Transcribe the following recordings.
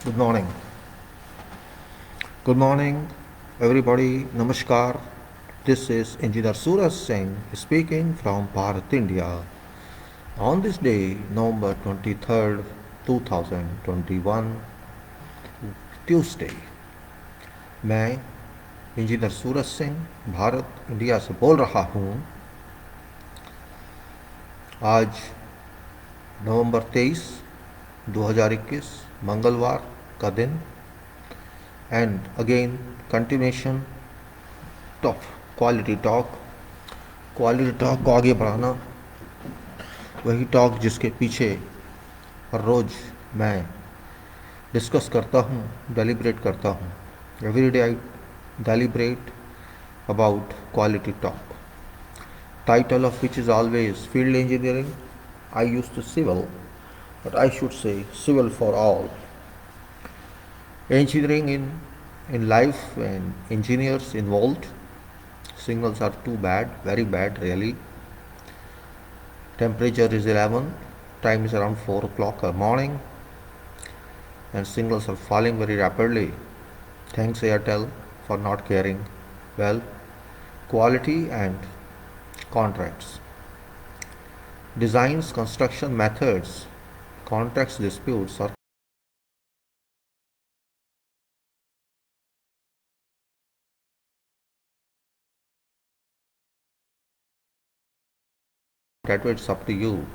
Good morning. Good morning, everybody. Namaskar. This is Engineer Suraj Singh speaking from Bharat, India. On this day, November 23rd, 2021, Tuesday, मैं engineer Suraj Singh Bharat India से बोल रहा हूँ। आज नवंबर 23, 2021 मंगलवार का दिन and again continuation of quality talk को आगे बढ़ाना, वही टॉक जिसके पीछे हर रोज़ मैं डिस्कस करता हूँ, डेलिब्रेट करता हूँ। Every day I deliberate about quality talk, title of which is always field engineering. I used to civil, but I should say civil for all. Engineering in life and engineers involved. Signals are too bad, very bad really. Temperature is 11, time is around 4 o'clock in the morning, and signals are falling very rapidly. Thanks Airtel for not caring. Well, quality and contracts. Designs, construction methods, contracts disputes are that way it's up to you.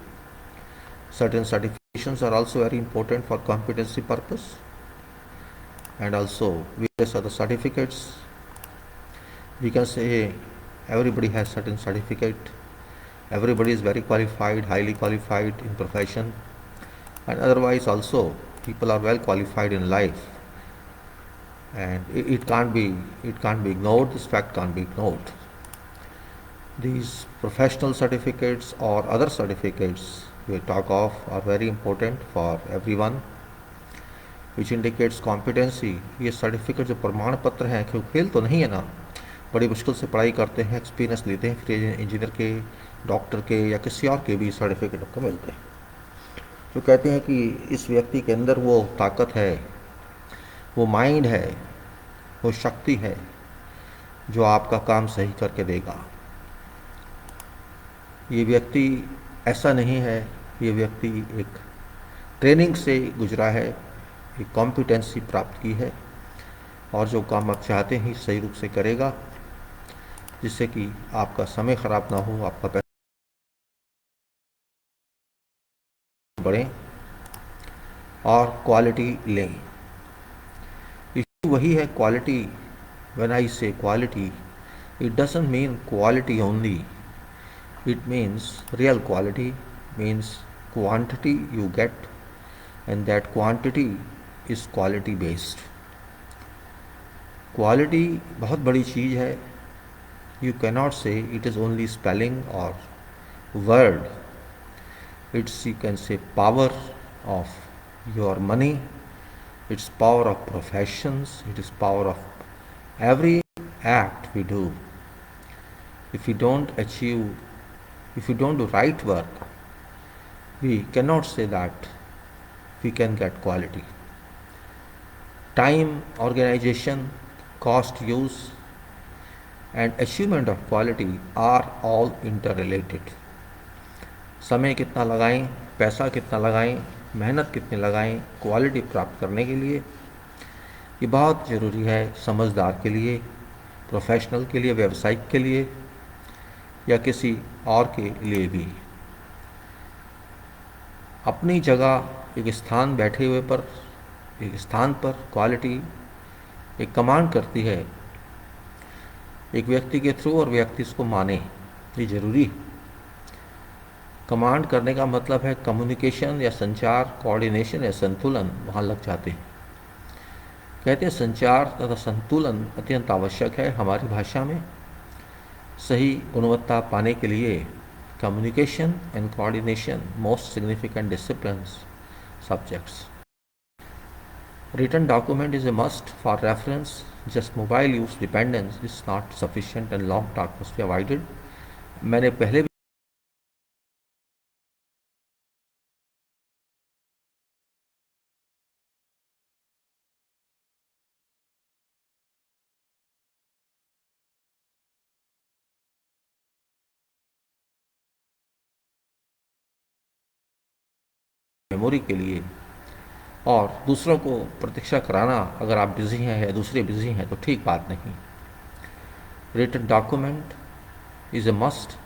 Certain certifications are also very important for competency purpose, and also various other certificates. We can say everybody has certain certificate. Everybody is very qualified, highly qualified in profession, and otherwise also people are well qualified in life. And it can't be ignored. This fact can't be ignored. These professional certificates or other certificates we talk of are very important for everyone, which indicates competency. ये certificate जो प्रमाण पत्र हैं, क्यों fail तो नहीं है ना, बड़ी मुश्किल से पढ़ाई करते हैं, एक्सपीरियंस लेते हैं, फिर इंजीनियर के, डॉक्टर के या किसी और के भी सर्टिफिकेट आपको मिलते हैं, जो कहते हैं कि इस व्यक्ति के अंदर वो ताकत है, वो माइंड है, वो शक्ति है जो आपका काम सही करके देगा। ये व्यक्ति ऐसा नहीं है, ये व्यक्ति एक ट्रेनिंग से गुजरा है, एक कॉम्पिटेंसी प्राप्त की है, और जो काम आप चाहते हैं सही रूप से करेगा, जिससे कि आपका समय ख़राब ना हो, आपका पैसा बढ़े और क्वालिटी लें। इशू वही है क्वालिटी। व्हेन आई से quality, it doesn't mean quality only. It means real quality, means quantity you get, and that quantity is quality based. Quality बहुत बड़ी चीज़ है. You cannot say it is only spelling or word. It's, you can say, power of your money, it's power of professions, it is power of every act we do. If we don't do right work, we cannot say that we can get quality. Time, organization, cost, use, and achievement of quality are all interrelated. समय कितना लगाएं, पैसा कितना लगाएं, मेहनत कितनी लगाएं quality प्राप्त करने के लिए, ये बहुत ज़रूरी है समझदार के लिए, प्रोफेशनल के लिए, व्यावसायिक के लिए, या किसी और के लिए भी। अपनी जगह एक स्थान बैठे हुए पर, एक स्थान पर क्वालिटी एक कमांड करती है, एक व्यक्ति के थ्रू, और व्यक्ति इसको माने, ये ज़रूरी है। कमांड करने का मतलब है कम्युनिकेशन या संचार, कोऑर्डिनेशन या संतुलन वहाँ लग जाते हैं। कहते हैं संचार तथा संतुलन अत्यंत आवश्यक है हमारी भाषा में। सही गुणवत्ता पाने के लिए communication and coordination most significant disciplines subjects. Written document is a must for reference. Just mobile use dependence is not sufficient and long talk must be avoided. मैंने पहले मेमोरी के लिए, और दूसरों को प्रतीक्षा कराना अगर आप बिज़ी हैं या दूसरे बिज़ी हैं तो ठीक बात नहीं। Written document is a must.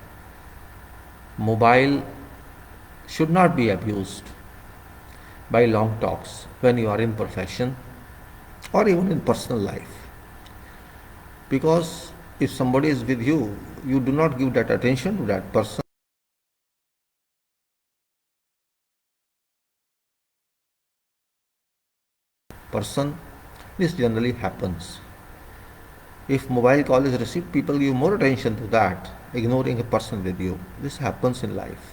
Mobile should not be abused by long talks when you are in profession or even in personal life, because if somebody is with you, you do not give that attention to that person. This generally happens. If mobile call is received, people give more attention to that, ignoring a person with you. This happens in life.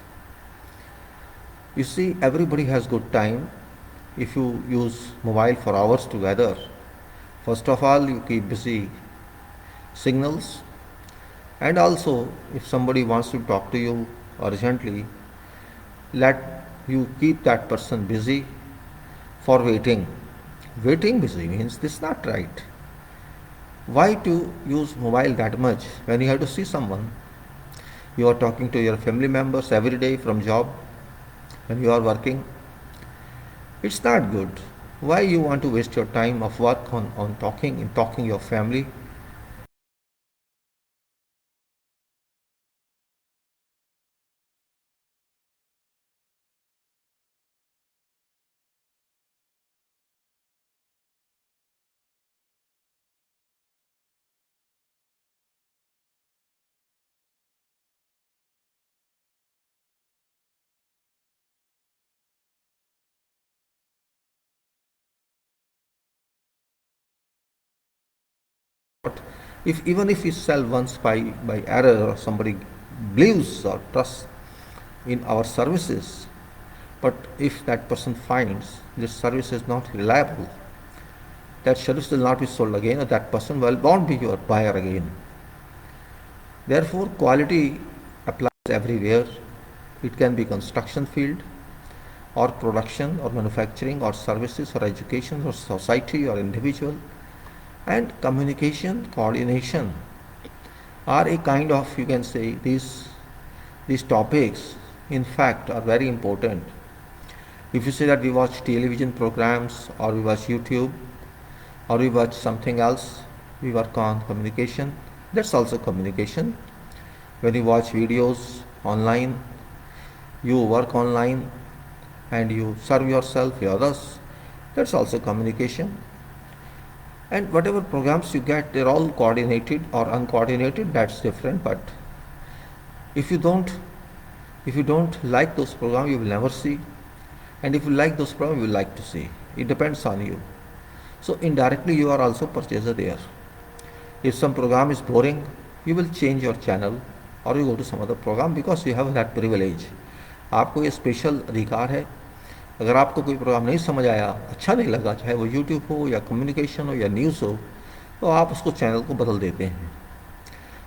You see, everybody has good time if you use mobile for hours together. First of all, you keep busy signals, and also if somebody wants to talk to you urgently, let you keep that person busy for waiting. Waiting busy means this is not right. Why to use mobile that much when you have to see someone? You are talking to your family members every day from job, when you are working. It's not good. Why you want to waste your time of work on talking your family? If even if we sell once by error, or somebody believes or trusts in our services, but if that person finds this service is not reliable, that service will not be sold again, or that person won't be your buyer again. Therefore, quality applies everywhere. It can be construction field, or production, or manufacturing, or services, or education, or society, or individual. And communication, coordination are a kind of, you can say, these topics in fact are very important. If you say that we watch television programs, or we watch YouTube, or we watch something else, we work on communication. That's also communication. When you watch videos online, you work online and you serve yourself, your others, that's also communication. And whatever programs you get, they're all coordinated or uncoordinated, that's different. But if you don't like those programs, you will never see. And if you like those programs, you will like to see. It depends on you. So indirectly you are also purchaser there. If some program is boring, you will change your channel or you go to some other program because you have that privilege. आपको ये special अधिकार है। अगर आपको कोई programme नहीं समझ आया, अच्छा नहीं लगा, चाहे वो यूट्यूब हो या कम्युनिकेशन हो या न्यूज़ हो, तो आप उसको चैनल को बदल देते हैं।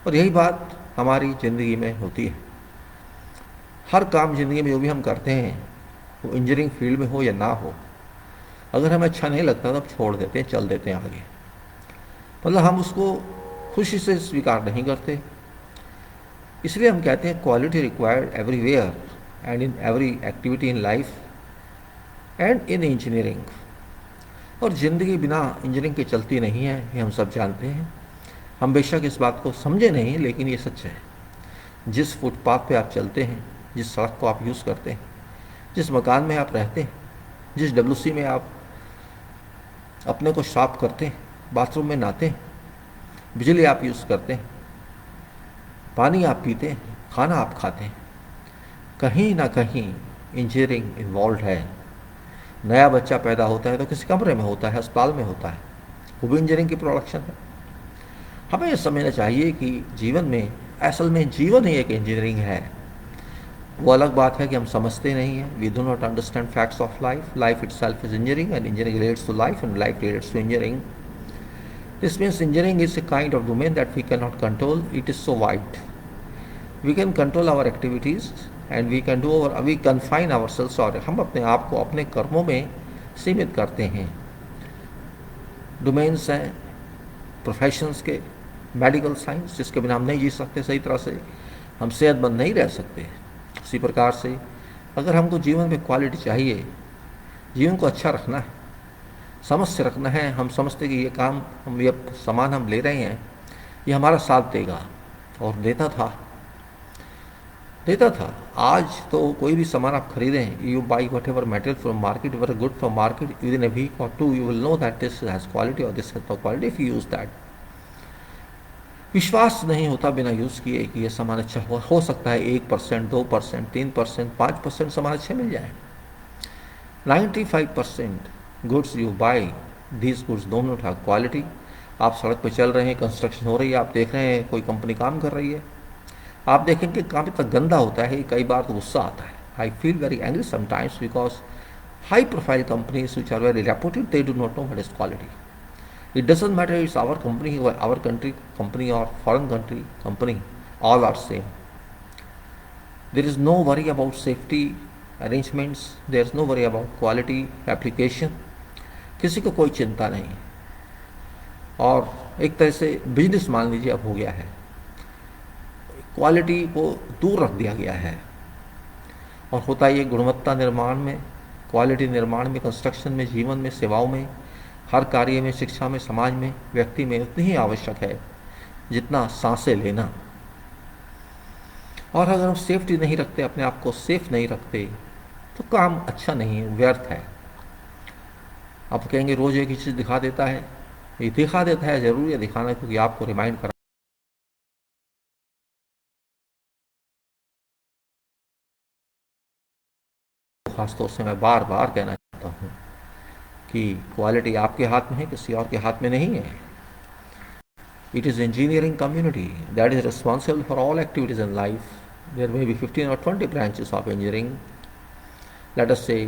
और यही बात हमारी ज़िंदगी में होती है। हर काम ज़िंदगी में जो भी हम करते हैं, वो इंजीनियरिंग फील्ड में हो या ना हो, अगर हमें अच्छा नहीं लगता तब छोड़ देते हैं, चल देते हैं आगे। मतलब हम उसको खुशी से स्वीकार नहीं करते। इसलिए हम कहते हैं quality required everywhere and in every activity in life and in engineering. और ज़िंदगी बिना इंजीनियरिंग के चलती नहीं है, ये हम सब जानते हैं। हम बेशक इस बात को समझे नहीं, लेकिन ये सच है। जिस फुटपाथ पे आप चलते हैं, जिस सड़क को आप यूज़ करते हैं, जिस मकान में आप रहते हैं, जिस WC में आप अपने को साफ करते हैं, बाथरूम में नहाते हैं, बिजली आप यूज़ करते हैं, पानी आप पीते हैं, खाना आप खाते हैं, कहीं ना कहीं इंजीनियरिंग इन्वॉल्व है। नया बच्चा पैदा होता है तो किसी कमरे में होता है, अस्पताल में होता है, वो भी इंजीनियरिंग की प्रोडक्शन है। हमें यह समझना चाहिए कि जीवन में असल में जीवन ही एक इंजीनियरिंग है। वो अलग बात है कि हम समझते नहीं हैं। We do not understand facts of life. Life itself is engineering and engineering relates to life and life relates to engineering. This means engineering is a kind of domain that we cannot control. It is so wide. We can control our activities and we confine ourselves, और हम अपने आप को अपने कर्मों में सीमित करते हैं। डोमेन्स हैं प्रोफेशंस के, मेडिकल साइंस, जिसके बिना हम नहीं जी सकते सही तरह से, हम सेहतमंद नहीं रह सकते। इसी प्रकार से अगर हमको जीवन में क्वालिटी चाहिए, जीवन को अच्छा रखना है, समझ से रखना है, हम समझते कि ये काम, हम ये सामान हम ले रहे हैं, ये हमारा साथ देगा, और देता था। आज तो कोई भी सामान आप खरीदें, you buy whatever material from market, or good from market, within a week और to you will know that this has quality और this has no quality if you use that. विश्वास नहीं होता बिना use किए कि ये सामान अच्छा हो सकता है 1%, 2%, 3%, 5% सामान अच्छे मिल जाए। 95% goods you by, these goods don't not have quality. आप सड़क पर चल रहे हैं, कंस्ट्रक्शन हो रही है, आप देख रहे हैं कोई कंपनी काम कर रही है, आप देखेंगे काम इतना गंदा होता है, कई बार तो गुस्सा आता है। I feel very angry sometimes because high profile companies which are very reputed, they do not know what is quality. It doesn't matter it's our company or our country company or foreign country company, all are same. There is no worry about safety arrangements, there is no worry about quality application, किसी को कोई चिंता नहीं। और एक तरह से business मान लीजिए अब हो गया है, क्वालिटी को दूर रख दिया गया है। और होता ये गुणवत्ता निर्माण में, क्वालिटी निर्माण में, कंस्ट्रक्शन में, जीवन में, सेवाओं में, हर कार्य में, शिक्षा में, समाज में, व्यक्ति में उतनी ही आवश्यक है जितना सांसें लेना। और अगर हम सेफ्टी नहीं रखते, अपने आप को सेफ नहीं रखते, तो काम अच्छा नहीं है, व्यर्थ है। आप कहेंगे रोज एक ही चीज़ दिखा देता है, ये दिखा देता है, जरूरी है दिखाना, क्योंकि आपको रिमाइंड करा। खासतौर से मैं बार बार कहना चाहता हूँ कि क्वालिटी आपके हाथ में है, किसी और के हाथ में नहीं है। It is engineering community that is responsible for all activities in life. There may be 15 or 20 branches of engineering. Let us say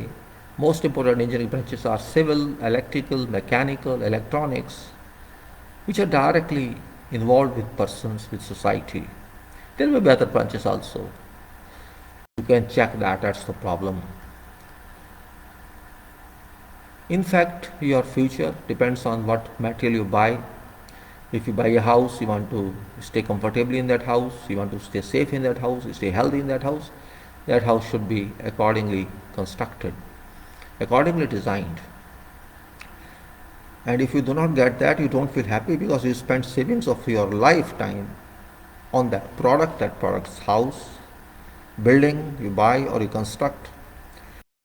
most important engineering branches are civil, electrical, mechanical, electronics, which are directly involved with persons, with society. There may be other branches also. You can check that, that's the problem. In fact, your future depends on what material you buy. If you buy a house, you want to stay comfortably in that house, you want to stay safe in that house, stay healthy in that house should be accordingly constructed, accordingly designed. And if you do not get that, you don't feel happy because you spent savings of your lifetime on that product's house, building you buy or you construct.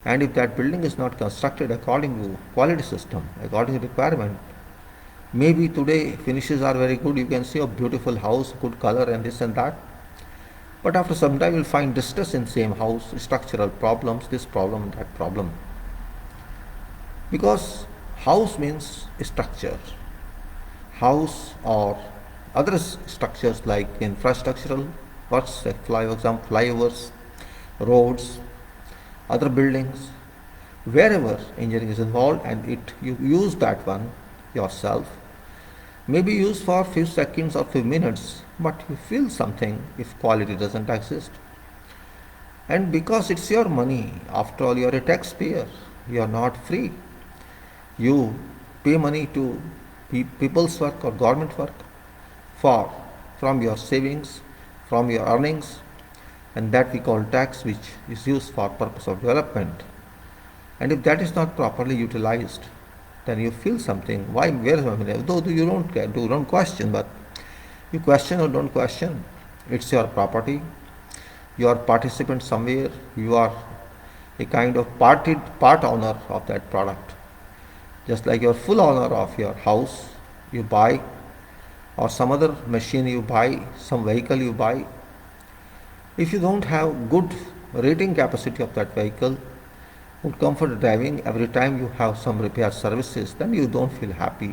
And if that building is not constructed according to quality system, according to requirement, maybe today finishes are very good, you can see a beautiful house, good color and this and that, but after some time you'll find distress in same house, structural problems, this problem, that problem. Because house means structure. House or other structures like infrastructural works, like flyovers, roads, other buildings, wherever engineering is involved, and you use that one yourself, maybe used for few seconds or few minutes, but you feel something if quality doesn't exist. And because it's your money, after all, you're a taxpayer, you're not free. You pay money to people's work or government work from your savings, from your earnings, and that we call tax, which is used for purpose of development. And if that is not properly utilized, then you feel something. Why? Where is my money? Though you don't question, but you question or don't question, it's your property. You are participant somewhere. You are a kind of part owner of that product. Just like you're full owner of your house you buy, or some other machine you buy, some vehicle you buy. If you don't have good rating capacity of that vehicle, good comfort driving, every time you have some repair services, then you don't feel happy.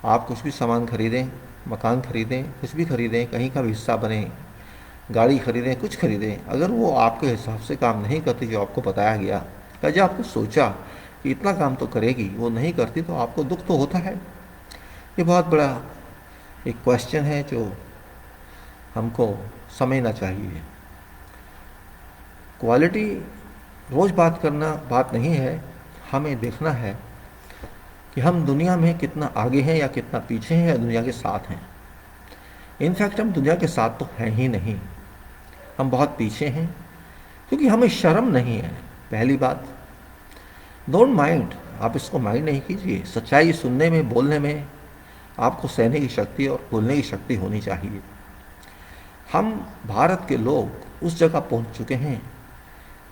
आप कुछ भी सामान खरीदें, मकान खरीदें, कुछ भी खरीदें, कहीं का भी हिस्सा बने, गाड़ी खरीदें, कुछ खरीदें, अगर वो आपके हिसाब से काम नहीं करती जो आपको बताया गया, या जो आपने सोचा कि इतना काम तो करेगी, वो नहीं करती, तो आपको दुख तो होता है। ये बहुत बड़ा एक क्वेश्चन है जो हमको समझना चाहिए। क्वालिटी रोज़ बात करना बात नहीं है, हमें देखना है कि हम दुनिया में कितना आगे हैं या कितना पीछे हैं या दुनिया के साथ हैं। इनफैक्ट हम दुनिया के साथ तो हैं ही नहीं, हम बहुत पीछे हैं, क्योंकि हमें शर्म नहीं है। पहली बात, डोंट माइंड, आप इसको माइंड नहीं कीजिए। सच्चाई सुनने में, बोलने में आपको सहने की शक्ति और बोलने की शक्ति होनी चाहिए। हम भारत के लोग उस जगह पहुंच चुके हैं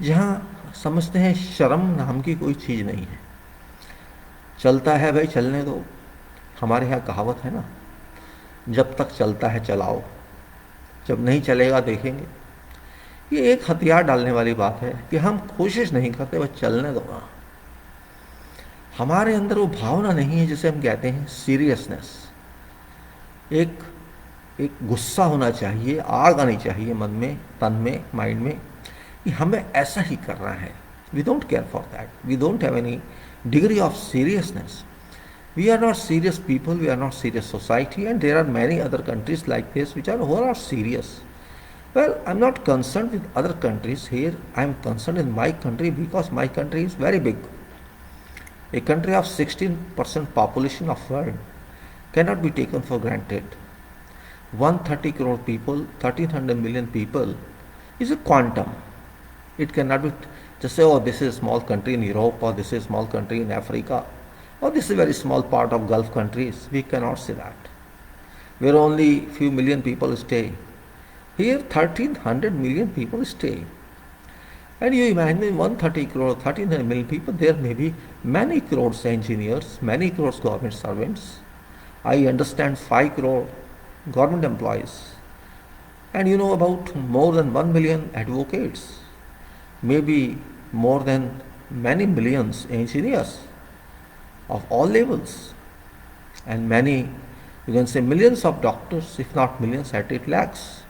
जहां समझते हैं शर्म नाम की कोई चीज़ नहीं है। चलता है भाई चलने दो। हमारे यहाँ कहावत है ना, जब तक चलता है चलाओ, जब नहीं चलेगा देखेंगे। ये एक हथियार डालने वाली बात है कि हम कोशिश नहीं करते, बस चलने दो ना। हमारे अंदर वो भावना नहीं है जिसे हम कहते हैं सीरियसनेस। एक एक गुस्सा होना चाहिए, आग आनी चाहिए मन में, तन में, माइंड में, कि हमें ऐसा ही करना है। We don't care for that, we don't have any degree of seriousness. We are not serious people, we are not serious society, and there are many other countries like this which are who are serious. Well, I'm not concerned with other countries here. I'm concerned in my country because my country is very big. A country of 16% population of world cannot be taken for granted. 130 crore people, 1300 million people is a quantum. It cannot be just say, oh, this is a small country in Europe, or this is a small country in Africa, or this is a very small part of Gulf countries. We cannot say that. Where only few million people stay. Here 1300 million people stay. And you imagine 130 crore, 1300 million people, there may be many crores engineers, many crores government servants. I understand 5 crore government employees. And you know about more than 1 million advocates, maybe more than many millions engineers of all levels, and many, you can say millions of doctors, if not millions, at it lakhs.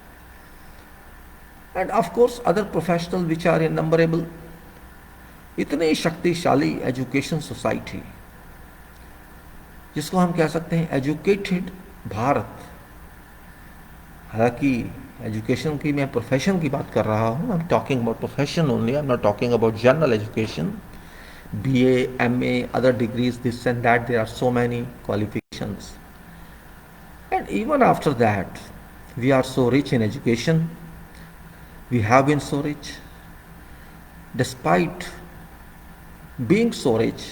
And of course other professionals which are innumerable. इतनी शक्तिशाली education society, जिसको हम कह सकते हैं educated Bharat. हालांकि education की मैं प्रोफेशन की बात कर रहा हूँ, I am talking about profession only, I am not talking about general education, BA, MA, other degrees, this and that, there are so many qualifications. And even after that, we are so rich in education, we have been so rich. Despite being so rich,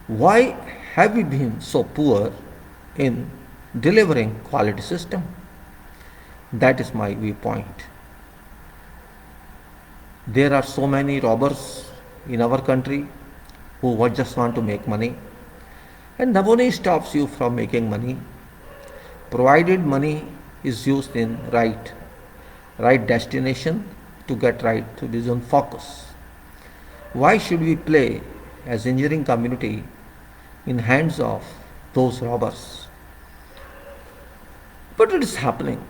why have we been so poor in delivering quality system? That is my viewpoint. There are so many robbers in our country who just want to make money, and nobody stops you from making money, provided money is used in right destination to get right to vision focus. Why should we play as engineering community in hands of those robbers? But it is happening.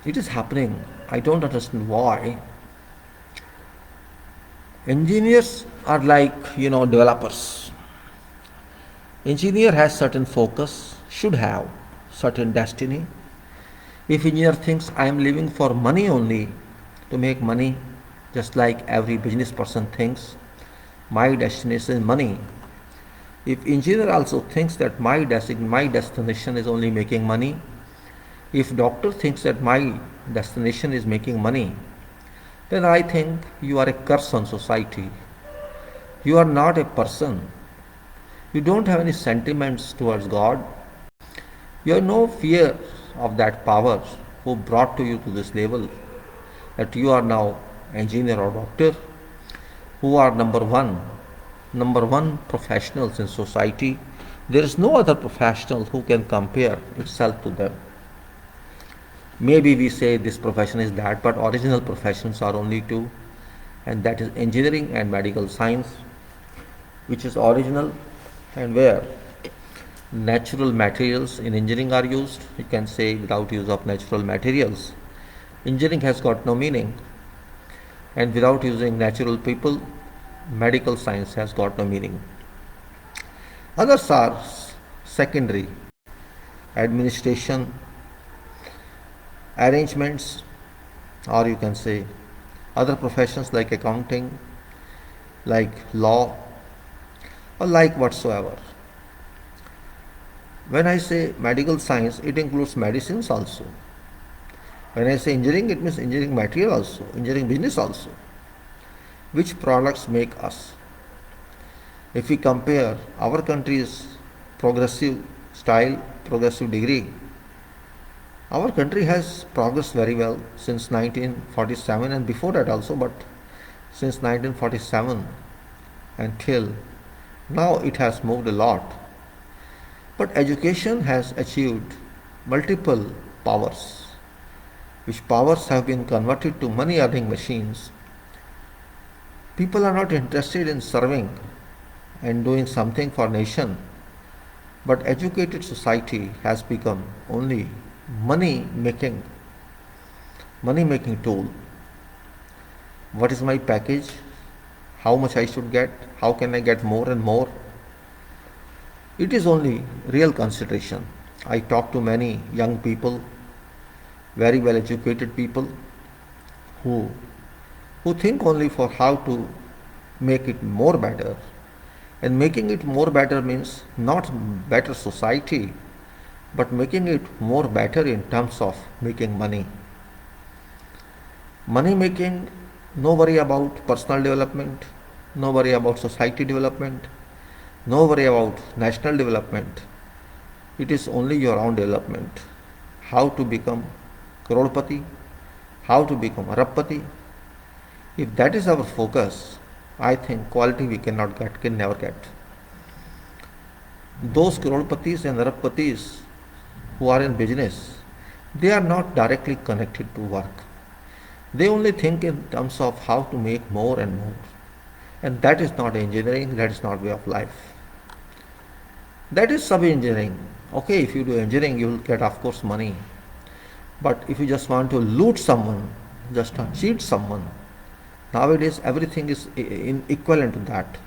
It is happening. I don't understand why. Engineers are like, developers. Engineer has certain focus, should have certain destiny. If engineer thinks I am living for money only, to make money, just like every business person thinks, my destination is money. If engineer also thinks that my destination is only making money, if doctor thinks that my destination is making money, then I think you are a curse on society. You are not a person. You don't have any sentiments towards God. You have no fear of that power who brought to you to this level, that you are now engineer or doctor, who are number one professionals in society. There is no other professional who can compare itself to them. Maybe we say this profession is that, but original professions are only two, and that is engineering and medical science, which is original, and where natural materials in engineering are used. You can say without use of natural materials, engineering has got no meaning, and without using natural people, medical science has got no meaning. Others are secondary, administration, arrangements, or you can say other professions like accounting, like law, or like whatsoever. When I say medical science, it includes medicines also. When I say engineering, it means engineering material also, engineering business also. Which products make us? If we compare our country's progressive style, progressive degree, our country has progressed very well since 1947 and before that also, but since 1947 until now it has moved a lot. But education has achieved multiple powers, which powers have been converted to money earning machines. People are not interested in serving and doing something for nation, but educated society has become only money making tool. What is my package? How much I should get? How can I get more and more? It is only real consideration. I talk to many young people, very well educated people who think only for how to make it more better. And making it more better means not better society, but making it more better in terms of making money. Money making, no worry about personal development, no worry about society development, no worry about national development. It is only your own development. How to become crorepati, how to become arabpati. If that is our focus, I think quality we can never get. Those crorepatis and arabpatis who are in business, they are not directly connected to work. They only think in terms of how to make more and more. And that is not engineering, that is not way of life. That is sub-engineering. Okay, if you do engineering, you will get, of course, money. But if you just want to loot someone, just to cheat someone, nowadays everything is equivalent to that.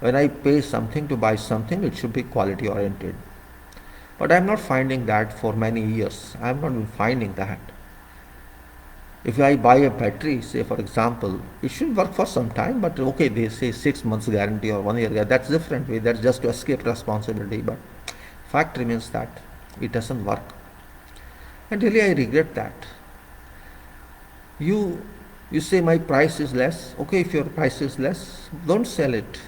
When I pay something to buy something, it should be quality oriented. But I am not finding that for many years. I have not been finding that. If I buy a battery, say for example, it should work for some time, but okay, they say 6 months guarantee or 1 year guarantee. That's different way. That's just to escape responsibility. But fact remains that it doesn't work. And really I regret that. You say my price is less. Okay, if your price is less, don't sell it.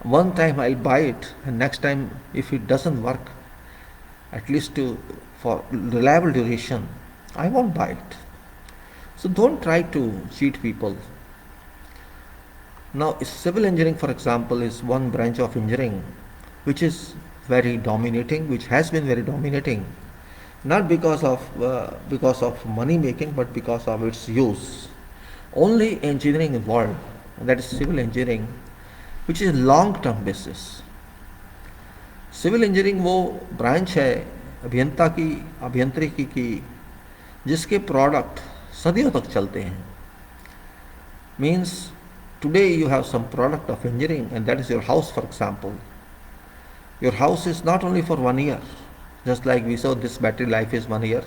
One time I'll buy it, and next time if it doesn't work, at least for reliable duration, I won't buy it. So don't try to cheat people. Now, civil engineering, for example, is one branch of engineering which is very dominating, which has been very dominating, not because of money making, but because of its use. Only engineering involved, that is civil engineering, which is long term basis. Civil engineering वो branch है अभियांत्रिकी की जिसके product सदियों तक चलते हैं. Means today you have some product of engineering and that is your house for example. Your house is not only for 1 year, just like we saw this battery life is 1 year.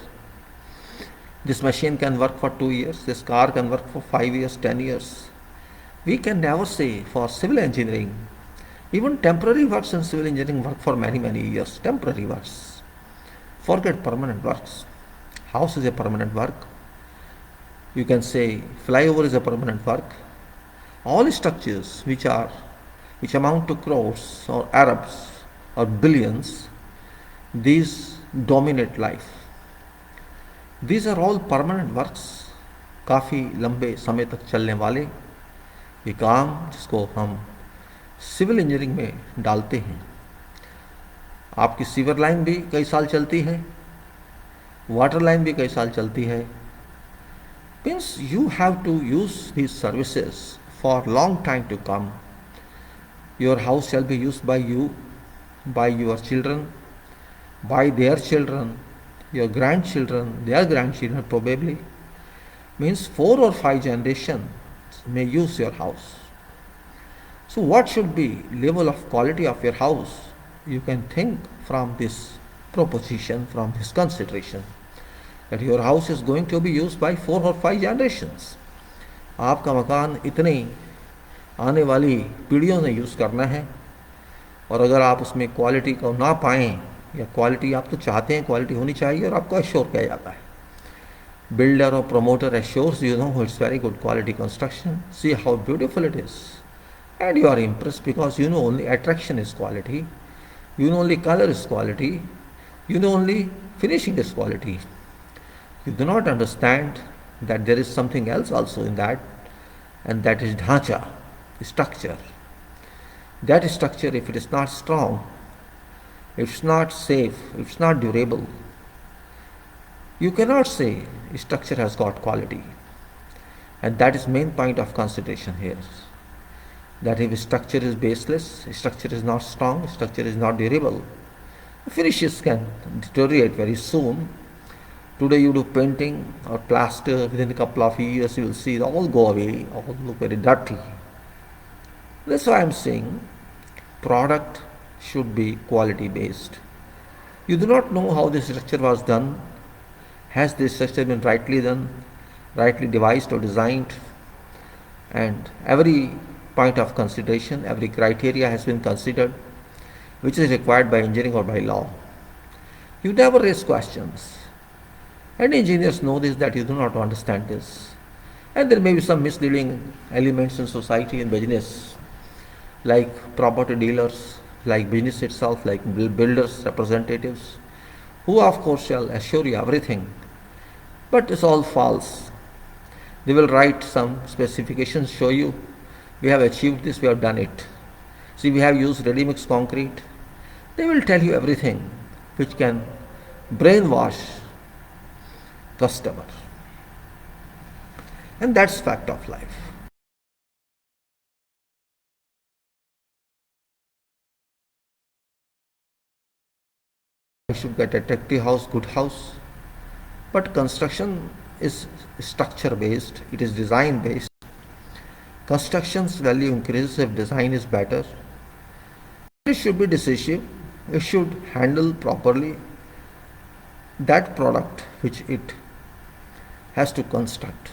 This machine can work for 2 years, this car can work for 5 years, 10 years. We can never say for civil engineering. Even temporary works in civil engineering work for many, many years. Temporary works. Forget permanent works. House is a permanent work. You can say flyover is a permanent work. All structures which amount to crores or Arabs or billions, these dominate life. These are all permanent works. काफ़ी लंबे समय तक चलने वाले ये काम जिसको हम सिविल इंजीनियरिंग में डालते हैं. आपकी सीवर लाइन भी कई साल चलती है, वाटर लाइन भी कई साल चलती है. Means you have to use these services for long time to come. Your house shall be used by you, by your children, by their children, your grandchildren, their grandchildren probably. Means 4 or 5 generations may use your house. So what should be level of quality of your house? You can think from this proposition, from this consideration, that your house is going to be used by 4 or 5 generations. आपका मकान इतनी आने वाली पीढ़ियों ने use करना है, और अगर आप उसमें क्वालिटी को ना पाएँ, या क्वालिटी आप तो चाहते हैं क्वालिटी होनी चाहिए और आपको एश्योर किया जाता है, builder or promoter assures you, know it's very good quality construction, see how beautiful it is, and you are impressed because you know only attraction is quality, you know only color is quality, you know only finishing is quality. You do not understand that there is something else also in that, and that is dhacha, structure. That structure, if it is not strong, if it's not safe, if it's not durable, you cannot say structure has got quality. And that is main point of consideration here. That if structure is baseless, structure is not strong, structure is not durable, finishes can deteriorate very soon. Today you do painting or plaster, within a couple of years you will see it all go away, all look very dirty. That's why I'm saying product should be quality based. You do not know how this structure was done. Has this structure been rightly done, rightly devised or designed? And every point of consideration, every criteria has been considered, which is required by engineering or by law. You never raise questions. And engineers know this, that you do not understand this. And there may be some misleading elements in society and business, like property dealers, like business itself, like builders, representatives, who of course shall assure you everything. But it's all false. They will write some specifications, show you, we have achieved this, we have done it. See, we have used ready-mix concrete. They will tell you everything which can brainwash customer. And that's fact of life. I should get attractive house, good house. But construction is structure based, it is design based. Construction's value increases if design is better. It should be decisive, it should handle properly that product which it has to construct.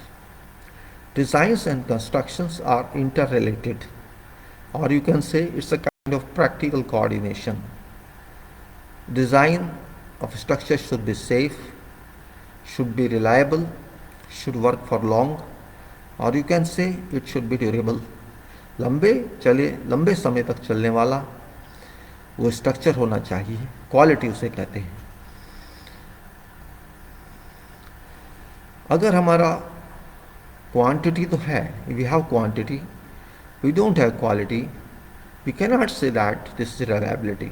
Designs and constructions are interrelated, or you can say it's a kind of practical coordination. Design of structure should be safe, should be reliable, should work for long, or you can say it should be durable. लंबे समय तक चलने वाला वो structure होना चाहिए, quality उसे कहते हैं. अगर हमारा क्वांटिटी तो है, we have quantity, we don't have quality, we can not say that this is reliability.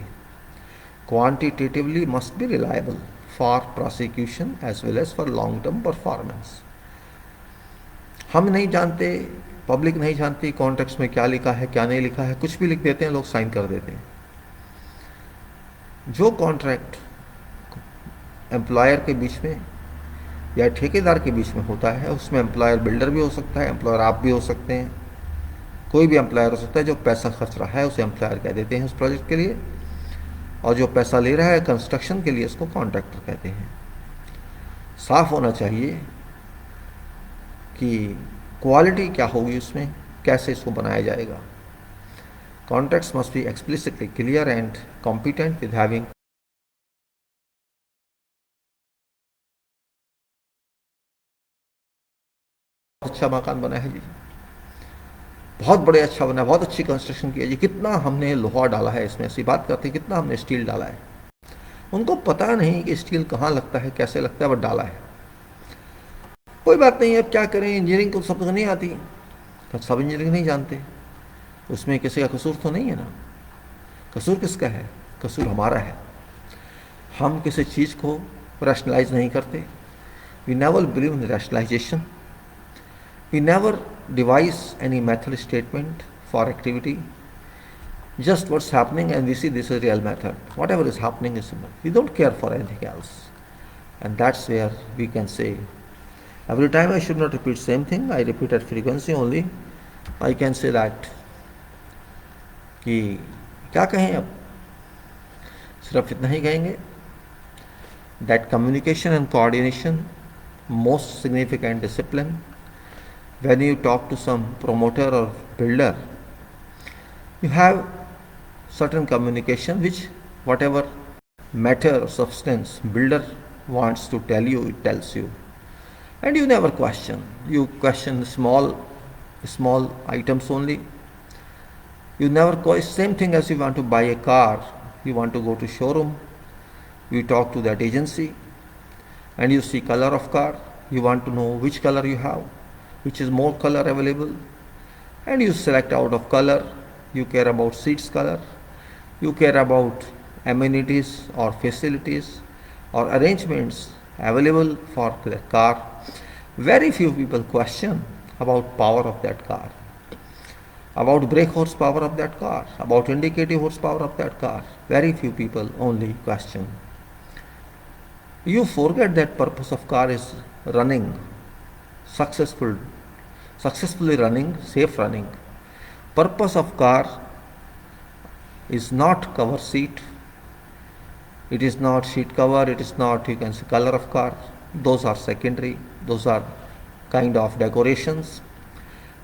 Quantitatively must be reliable for prosecution as well as for long-term performance. हम नहीं जानते, पब्लिक नहीं जानती कॉन्ट्रैक्ट्स में क्या लिखा है क्या नहीं लिखा है, कुछ भी लिख देते हैं, लोग साइन कर देते हैं. जो कॉन्ट्रैक्ट एम्प्लॉयर के बीच में या ठेकेदार के बीच में होता है, उसमें एम्प्लॉयर बिल्डर भी हो सकता है, एम्प्लॉयर आप भी हो सकते हैं, कोई भी एम्प्लॉयर हो सकता है. जो पैसा खर्च रहा है उसे एम्प्लॉयर कह देते हैं उस प्रोजेक्ट के लिए, और जो पैसा ले रहा है कंस्ट्रक्शन के लिए उसको कॉन्ट्रैक्टर कहते हैं. साफ होना चाहिए कि क्वालिटी क्या होगी, उसमें कैसे इसको बनाया जाएगा. Contracts must be explicitly clear and competent with having अच्छा मकान बना है जी, बहुत बड़े अच्छा बना, बहुत अच्छी कंस्ट्रक्शन की है जी, कितना हमने लोहा डाला है इसमें, ऐसी बात करते हैं कितना हमने स्टील डाला है. उनको पता नहीं कि स्टील कहाँ लगता है, कैसे लगता है, बट डाला है. कोई बात नहीं, अब क्या करें, इंजीनियरिंग को सब नहीं आती, तो सब इंजीनियरिंग नहीं जानते, उसमें किसी का कसूर तो नहीं है ना. कसूर किसका है? कसूर हमारा है. हम किसी चीज़ को रैशनलाइज नहीं करते. We never believe in rationalisation. We never devise any method statement for activity. Just what's happening and we see this is real method. Whatever is happening is enough. We don't care for anything else. And that's where we can say, every time I should not repeat same thing, I repeat at frequency only. I can say that कि क्या कहें अब, सिर्फ इतना ही कहेंगे that communication and coordination, most significant discipline. When you talk to some promoter or builder, you have certain communication which whatever matter or substance builder wants to tell you, it tells you. And you never question. You question small items only. You never question. Same thing as you want to buy a car. You want to go to showroom. You talk to that agency and you see color of car. You want to know which color you have, which is more color available, and you select out of color. You care about seats color. You care about amenities or facilities or arrangements available for the car. Very few people question about power of that car, about brake horsepower of that car, about indicative horsepower of that car. Very few people only question. You forget that purpose of car is running, successfully running, safe running. Purpose of car is not cover seat, it is not seat cover, it is not, you can say, color of car. Those are secondary, those are kind of decorations.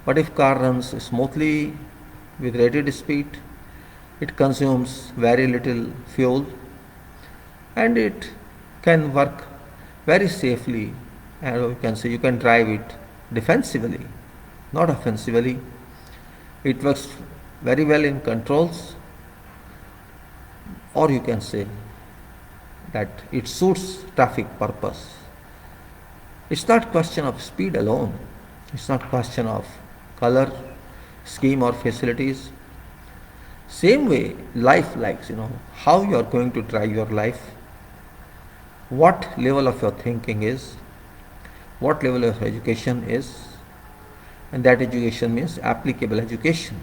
But if car runs smoothly with rated speed, it consumes very little fuel and it can work very safely, and you can say you can drive it defensively, not offensively. It works very well in controls, or you can say that it suits traffic purpose. It's not question of speed alone. It's not question of color, scheme or facilities. Same way life likes, how you are going to drive your life, what level of your thinking is, what level of education is, and that education means applicable education.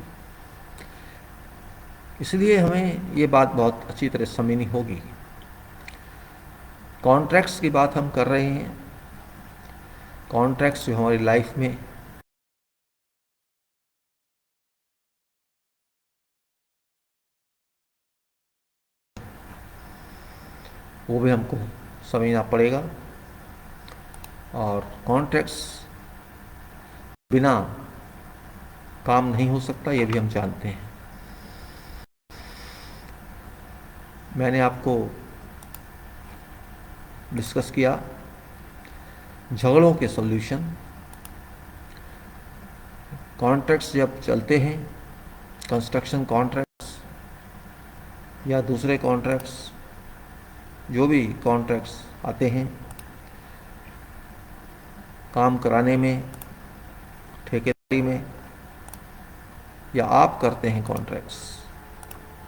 इसलिए हमें ये बात बहुत अच्छी तरह समझनी होगी. Contracts की बात हम कर रहे हैं. कॉन्ट्रैक्ट्स जो हमारी लाइफ में वो भी हमको समझना पड़ेगा, और कॉन्ट्रैक्ट्स बिना काम नहीं हो सकता, ये भी हम जानते हैं. मैंने आपको डिस्कस किया झगड़ों के सॉल्यूशन. कॉन्ट्रैक्ट्स जब चलते हैं, कंस्ट्रक्शन कॉन्ट्रैक्ट्स या दूसरे कॉन्ट्रैक्ट्स, जो भी कॉन्ट्रैक्ट्स आते हैं काम कराने में, ठेकेदारी में, या आप करते हैं कॉन्ट्रैक्ट्स,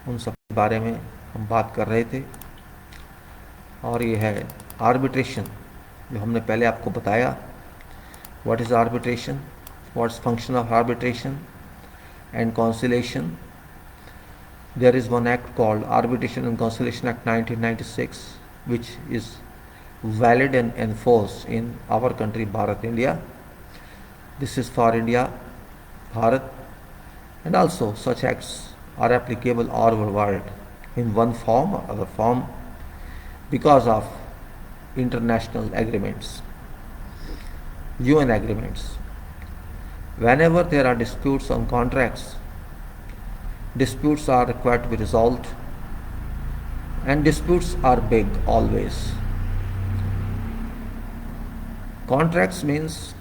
उन सब के बारे में हम बात कर रहे थे. और ये है आर्बिट्रेशन, जो हमने पहले आपको बताया. What is arbitration, what's function of arbitration and conciliation. There is one act called Arbitration and Conciliation Act 1996, which is valid and enforced in our country, Bharat, India. This is for India, Bharat, and also such acts are applicable all over the world in one form or other form because of international agreements, UN agreements. Whenever there are disputes on contracts, disputes are required to be resolved, and disputes are big always. Contracts means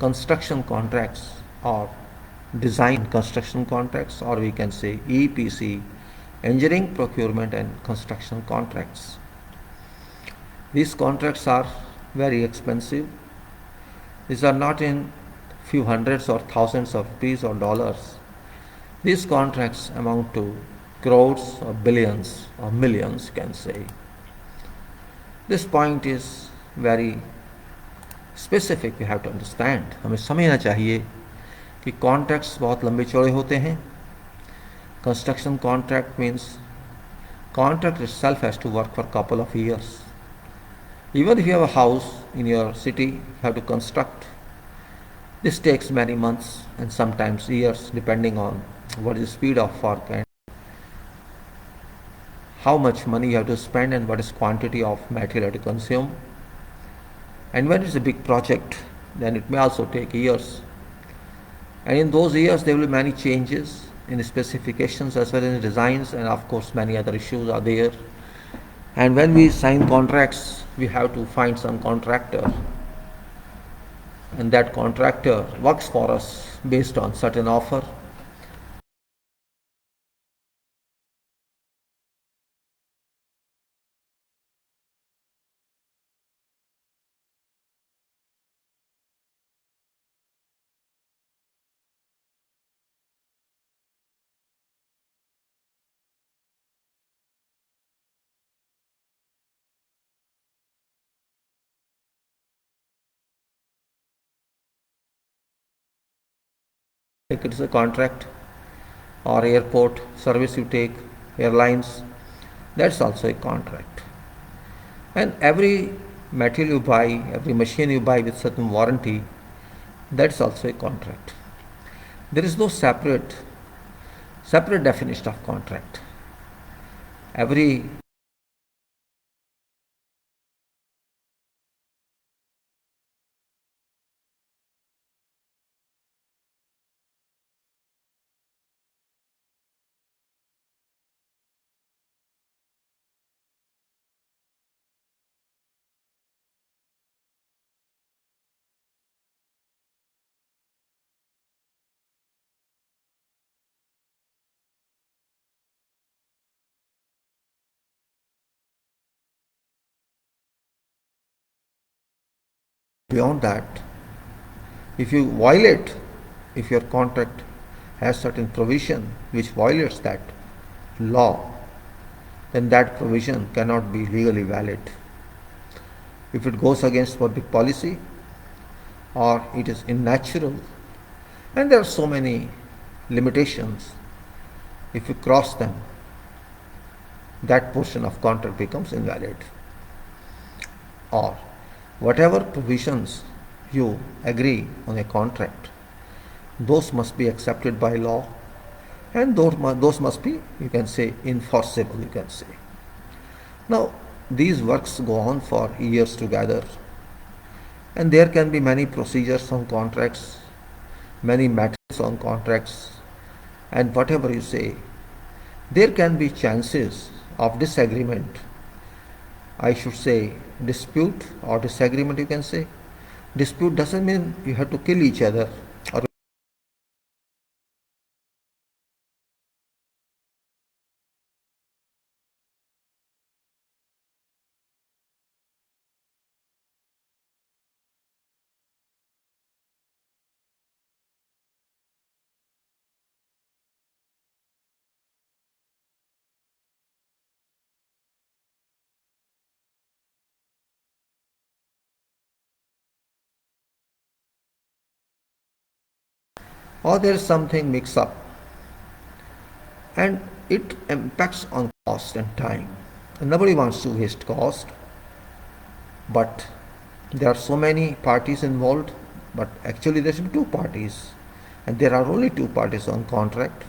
construction contracts or design construction contracts, or we can say EPC, engineering, procurement and construction contracts. These contracts are very expensive. These are not in few hundreds or thousands of rupees or dollars. These contracts amount to crores or billions or millions, you can say. This point is very specific, we have to understand. हमें समझना चाहिए कि contracts बहुत लंबे चौड़े होते हैं. Construction contract means contract itself has to work for a couple of years. Even if you have a house in your city, you have to construct. This takes many months and sometimes years, depending on what is the speed of work and how much money you have to spend and what is quantity of material to consume. And when it's a big project, then it may also take years. And in those years, there will be many changes in the specifications as well as in designs, and of course many other issues are there. And when we sign contracts, we have to find some contractor and that contractor works for us based on certain offer. Like it is a contract, or airport service you take, airlines, that's also a contract. And every material you buy, every machine you buy with certain warranty, that's also a contract. There is no separate definition of contract. Every beyond that, if you violate, if your contract has certain provision which violates that law, then that provision cannot be legally valid. If it goes against public policy or it is unnatural, and there are so many limitations, if you cross them, that portion of contract becomes invalid. Or whatever provisions you agree on a contract, those must be accepted by law, and those must be, you can say, enforceable, you can say. Now, these works go on for years together, and there can be many procedures on contracts, many matters on contracts, and whatever you say, there can be chances of disagreement. I should say dispute or disagreement, you can say. Dispute doesn't mean you have to kill each other, or there is something mix up, and it impacts on cost and time. And nobody wants to waste cost, but there are so many parties involved, but actually there should be two parties, and there are only two parties on contract.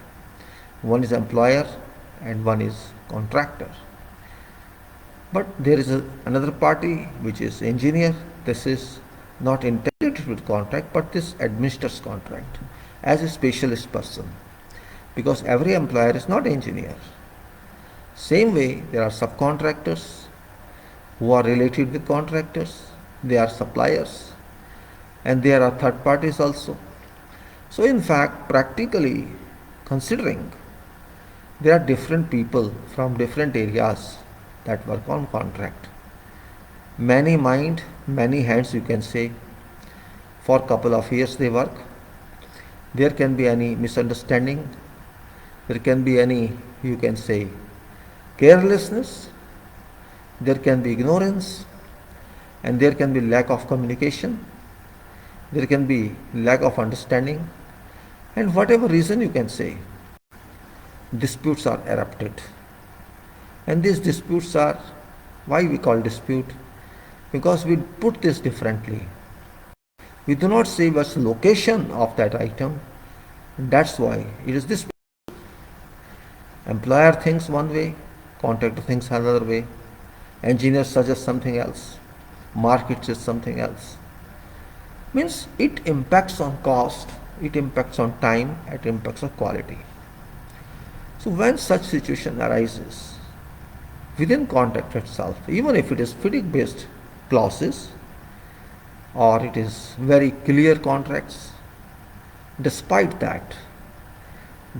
One is employer and one is contractor. But there is another party which is engineer. This is not intended with contract, but this administers contract as a specialist person, because every employer is not engineer. Same way, there are subcontractors who are related with contractors. They are suppliers, and there are third parties also. So in fact, practically considering, there are different people from different areas that work on contract. Many mind, many hands, you can say. For a couple of years they work. There can be any misunderstanding. There can be any, you can say, carelessness. There can be ignorance, and there can be lack of communication. There can be lack of understanding, and whatever reason you can say, disputes are erupted. And these disputes are, why we call dispute? Because we put this differently. We do not say what's the location of that item. That's why it is dispute. Employer thinks one way, contractor thinks another way, engineer suggests something else, market says something else. Means it impacts on cost, it impacts on time, it impacts on quality. So when such situation arises within contract itself, even if it is fitting based clauses, or it is very clear contracts. Despite that,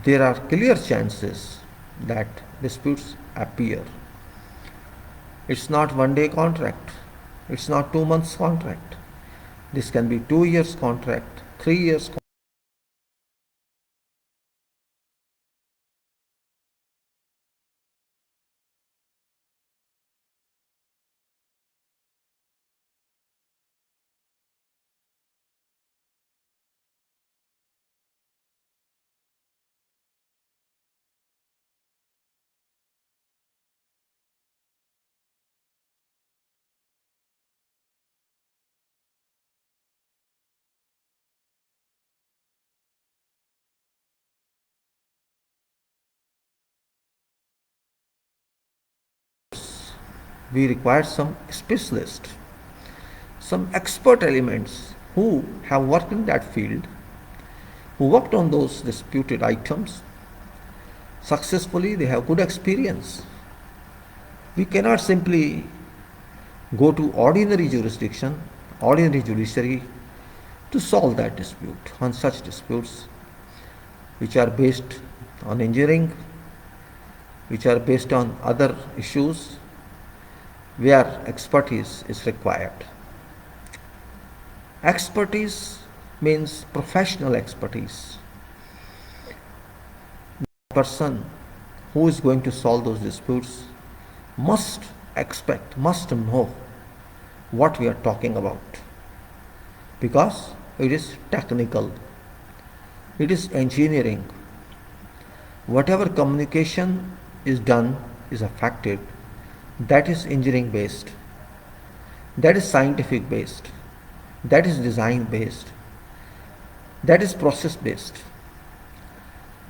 there are clear chances that disputes appear. It's not 1 day contract. It's not 2 months contract. This can be 2 years contract, 3 years contract. We require some specialist, some expert elements who have worked in that field, who worked on those disputed items successfully. They have good experience. We cannot simply go to ordinary jurisdiction, ordinary judiciary to solve that dispute. On such disputes which are based on engineering, which are based on other issues where expertise is required. Expertise means professional expertise. The person who is going to solve those disputes must must know what we are talking about, because it is technical, it is engineering. Whatever communication is done, is affected, that is engineering based, that is scientific based, that is design based, that is process based.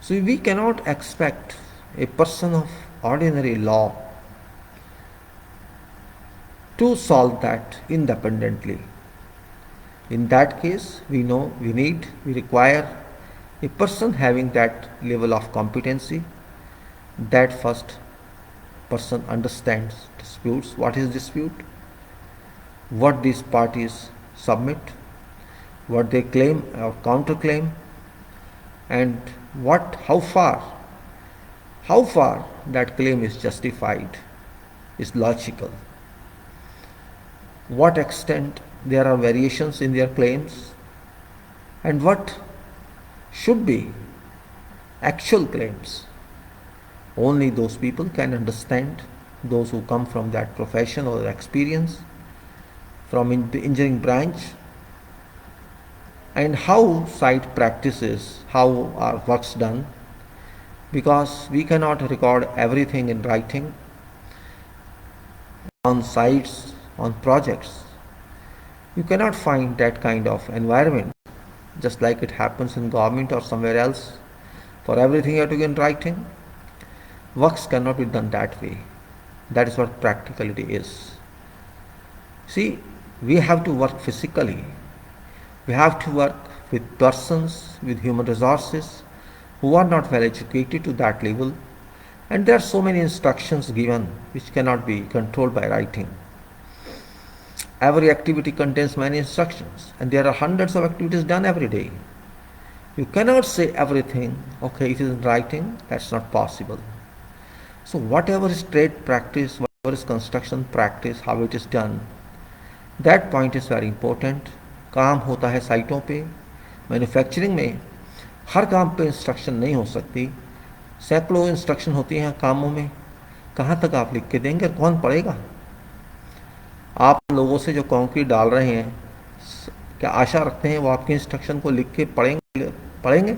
So we cannot expect a person of ordinary law to solve that independently. In that case, we require a person having that level of competency. That first person understands disputes, what is dispute, what these parties submit, what they claim or counterclaim, and how far that claim is justified, is logical, what extent there are variations in their claims, and what should be actual claims. Only those people can understand, those who come from that profession or experience from the engineering branch, and how site practices, how are works done, because we cannot record everything in writing. On sites, on projects, you cannot find that kind of environment, just like it happens in government or somewhere else. For everything you have to get in writing. Works cannot be done that way. That is what practicality is. See, we have to work physically. We have to work with persons, with human resources who are not well educated to that level, and there are so many instructions given which cannot be controlled by writing. Every activity contains many instructions, and there are hundreds of activities done every day. You cannot say everything, okay, it is in writing, that's not possible. So whatever is trade practice, whatever is construction practice, how it is done, that point is very important. काम होता है साइटों पे, manufacturing में हर काम पे instruction नहीं हो सकती, सैकड़ों इंस्ट्रक्शन होती हैं कामों में, कहाँ तक आप लिख के देंगे, कौन पढ़ेगा? आप लोगों से जो कंक्रीट डाल रहे हैं, क्या आशा रखते हैं वो आपके इंस्ट्रक्शन को लिख के पढ़ेंगे?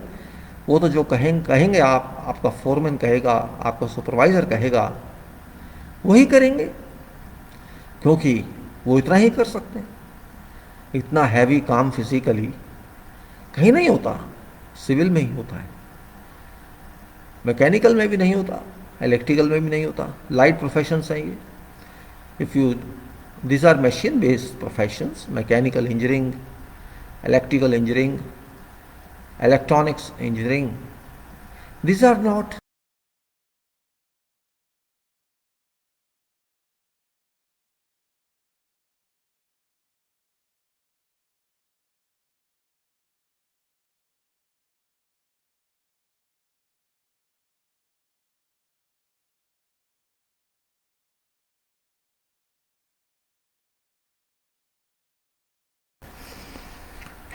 वो तो जो कहेंगे आपका फोरमैन कहेगा, आपका सुपरवाइज़र कहेगा, वही करेंगे, क्योंकि वो इतना ही कर सकते हैं। इतना हैवी काम फिजिकली कहीं नहीं होता, सिविल में ही होता है, मैकेनिकल में भी नहीं होता, इलेक्ट्रिकल में भी नहीं होता। लाइट प्रोफेशंस हैं ये। If you these are machine based professions, mechanical engineering, electrical engineering, electronics engineering. These are not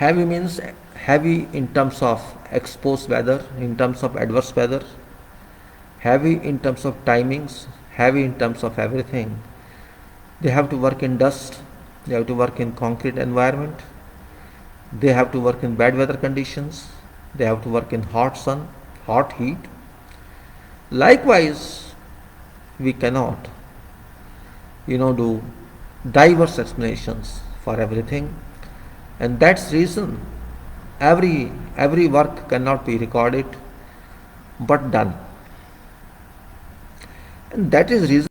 Heavy means heavy in terms of exposed weather, in terms of adverse weather, heavy in terms of timings, heavy in terms of everything. They have to work in dust, they have to work in concrete environment, they have to work in bad weather conditions, they have to work in hot sun, hot heat. Likewise, we cannot, do diverse explanations for everything, and that's reason every work cannot be recorded but done, and that is reason.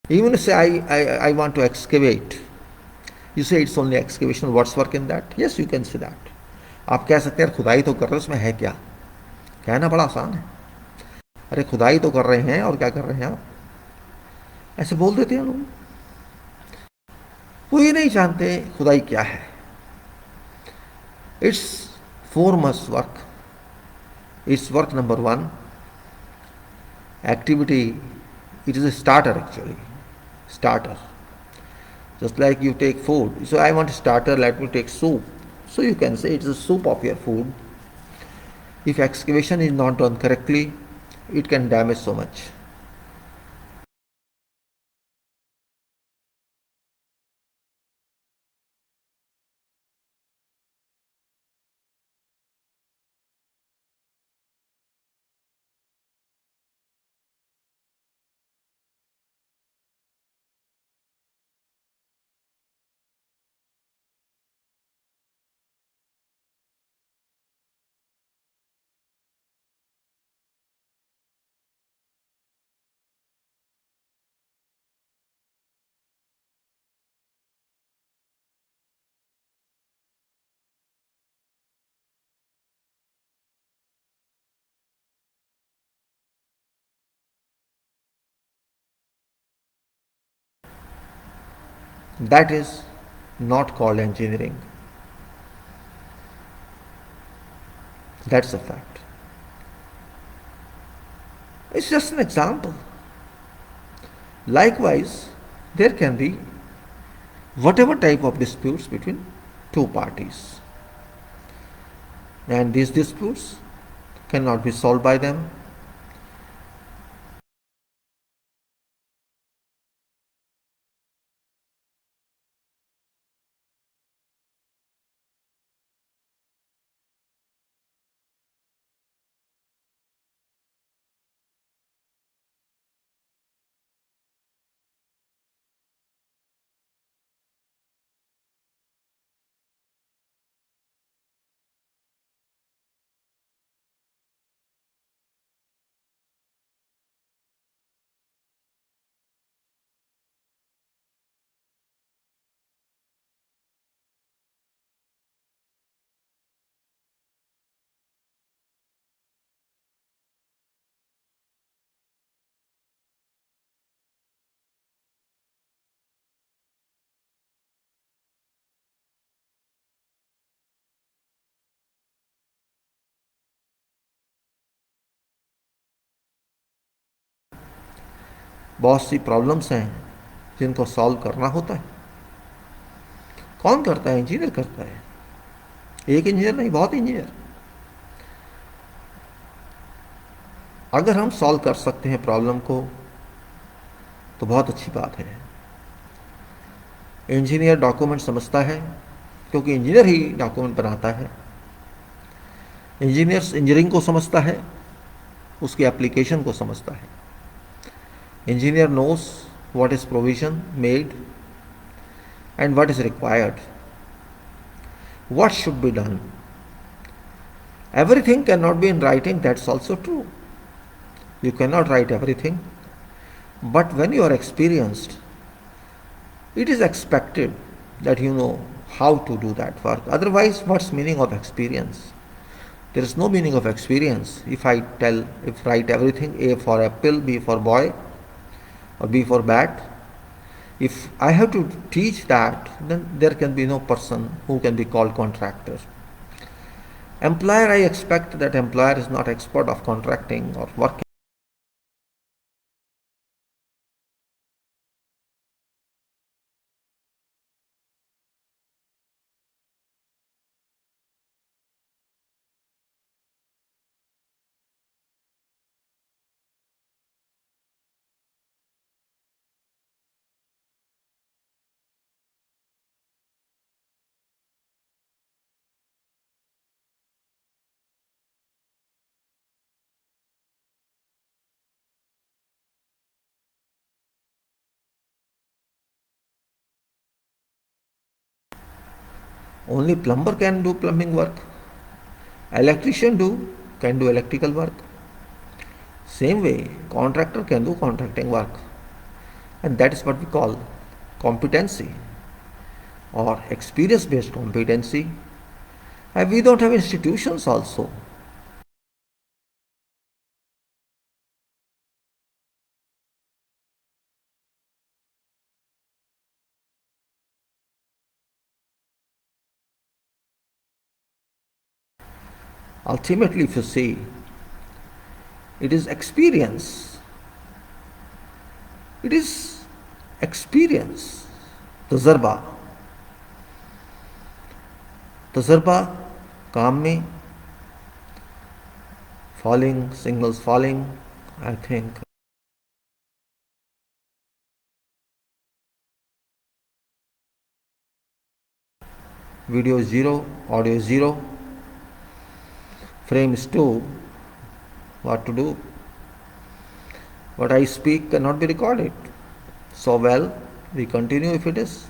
Even if say I want to excavate, you say it's only excavation, what's work in that? Yes, you can say that. आप कह सकते हैं खुदाई तो कर रहे हैं, उसमें है क्या? कहना बड़ा आसान है, अरे खुदाई तो कर रहे हैं और क्या कर रहे हैं आप, ऐसे बोल देते हैं लोग। वो ये नहीं जानते खुदाई क्या है। It's 4 months work. It's work number 1 activity. It is a starter actually, starter. Just like you take food, so I want a starter, let me take soup, so you can say it's a soup of your food. If excavation is not done correctly, it can damage so much. That is not called engineering. That's a fact. It's just an example. Likewise, there can be whatever type of disputes between two parties, and these disputes cannot be solved by them. बहुत सी problems हैं जिनको solve करना होता है। कौन करता है? Engineer करता है। एक इंजीनियर नहीं, बहुत इंजीनियर। अगर हम सॉल्व कर सकते हैं प्रॉब्लम को तो बहुत अच्छी बात है। इंजीनियर डॉक्यूमेंट समझता है क्योंकि इंजीनियर ही डॉक्यूमेंट बनाता है। इंजीनियर इंजीनियरिंग को समझता है, उसकी एप्लीकेशन को समझता है। Engineer knows what is provision made and what is required, what should be done. Everything cannot be in writing, that's also true. You cannot write everything, but when you are experienced, it is expected that you know how to do that work. Otherwise, what's meaning of experience? There is no meaning of experience if write everything, A for apple, B for boy, or B for bat. If I have to teach that, then there can be no person who can be called contractor. Employer, I expect that employer is not expert of contracting or working. Only plumber can do plumbing work. Electrician can do electrical work. Same way, contractor can do contracting work. And that is what we call competency or experience based competency. And we don't have institutions also. Ultimately, if you see, it is experience. It is experience. तजर्बा तजर्बा काम में falling, signals falling, I think video is 0, audio is 0, frame is 2, what to do? What I speak cannot be recorded. So well, we continue if it is.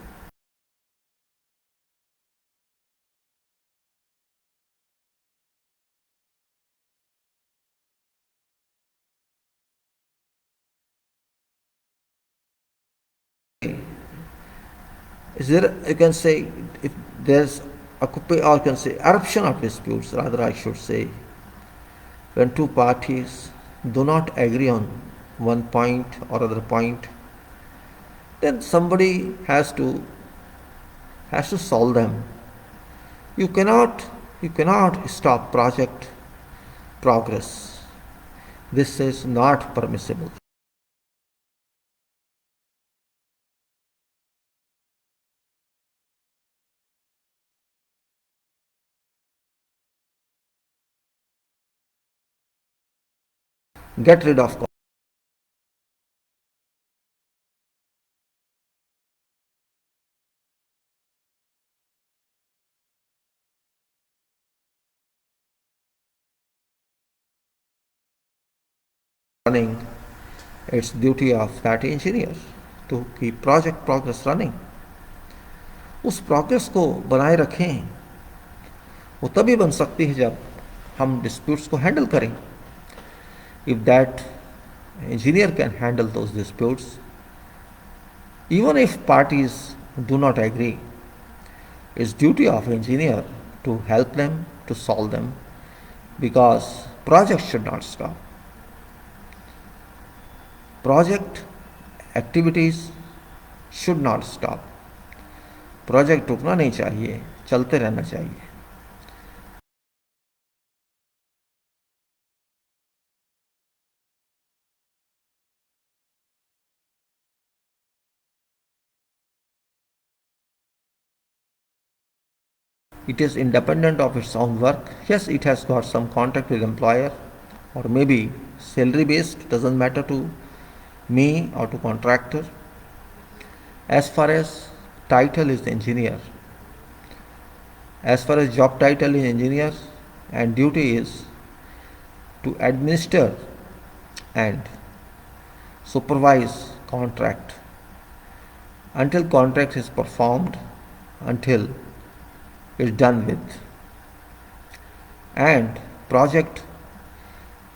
Is there, you can say, if there's or you can say eruption of disputes, rather I should say, when two parties do not agree on one point or other point, then somebody has to solve them. You cannot stop project progress. This is not permissible. Get rid of running. It's duty of that engineer to keep project progress running. उस progress को बनाए रखें, वो तभी बन सकती है जब हम डिस्प्यूट्स को हैंडल करें. If that engineer can handle those disputes, even if parties do not agree, it's duty of engineer to help them to solve them, because project should not stop. Project activities should not stop. Project रुकना नहीं चाहिए, चलते रहना चाहिए. It is independent of its own work. Yes, it has got some contact with employer, or maybe salary based, doesn't matter to me or to contractor. As far as title is engineer, as far as job title is engineer, and duty is to administer and supervise contract until contract is performed, until it's done with, and project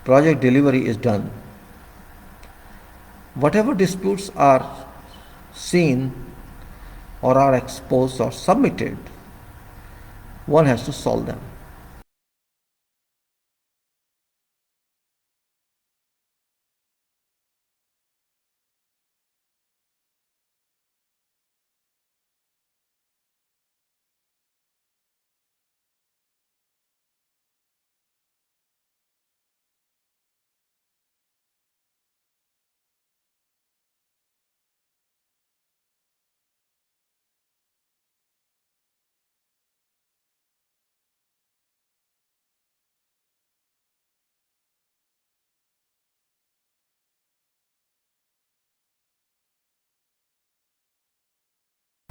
delivery is done. Whatever disputes are seen or are exposed or submitted, one has to solve them.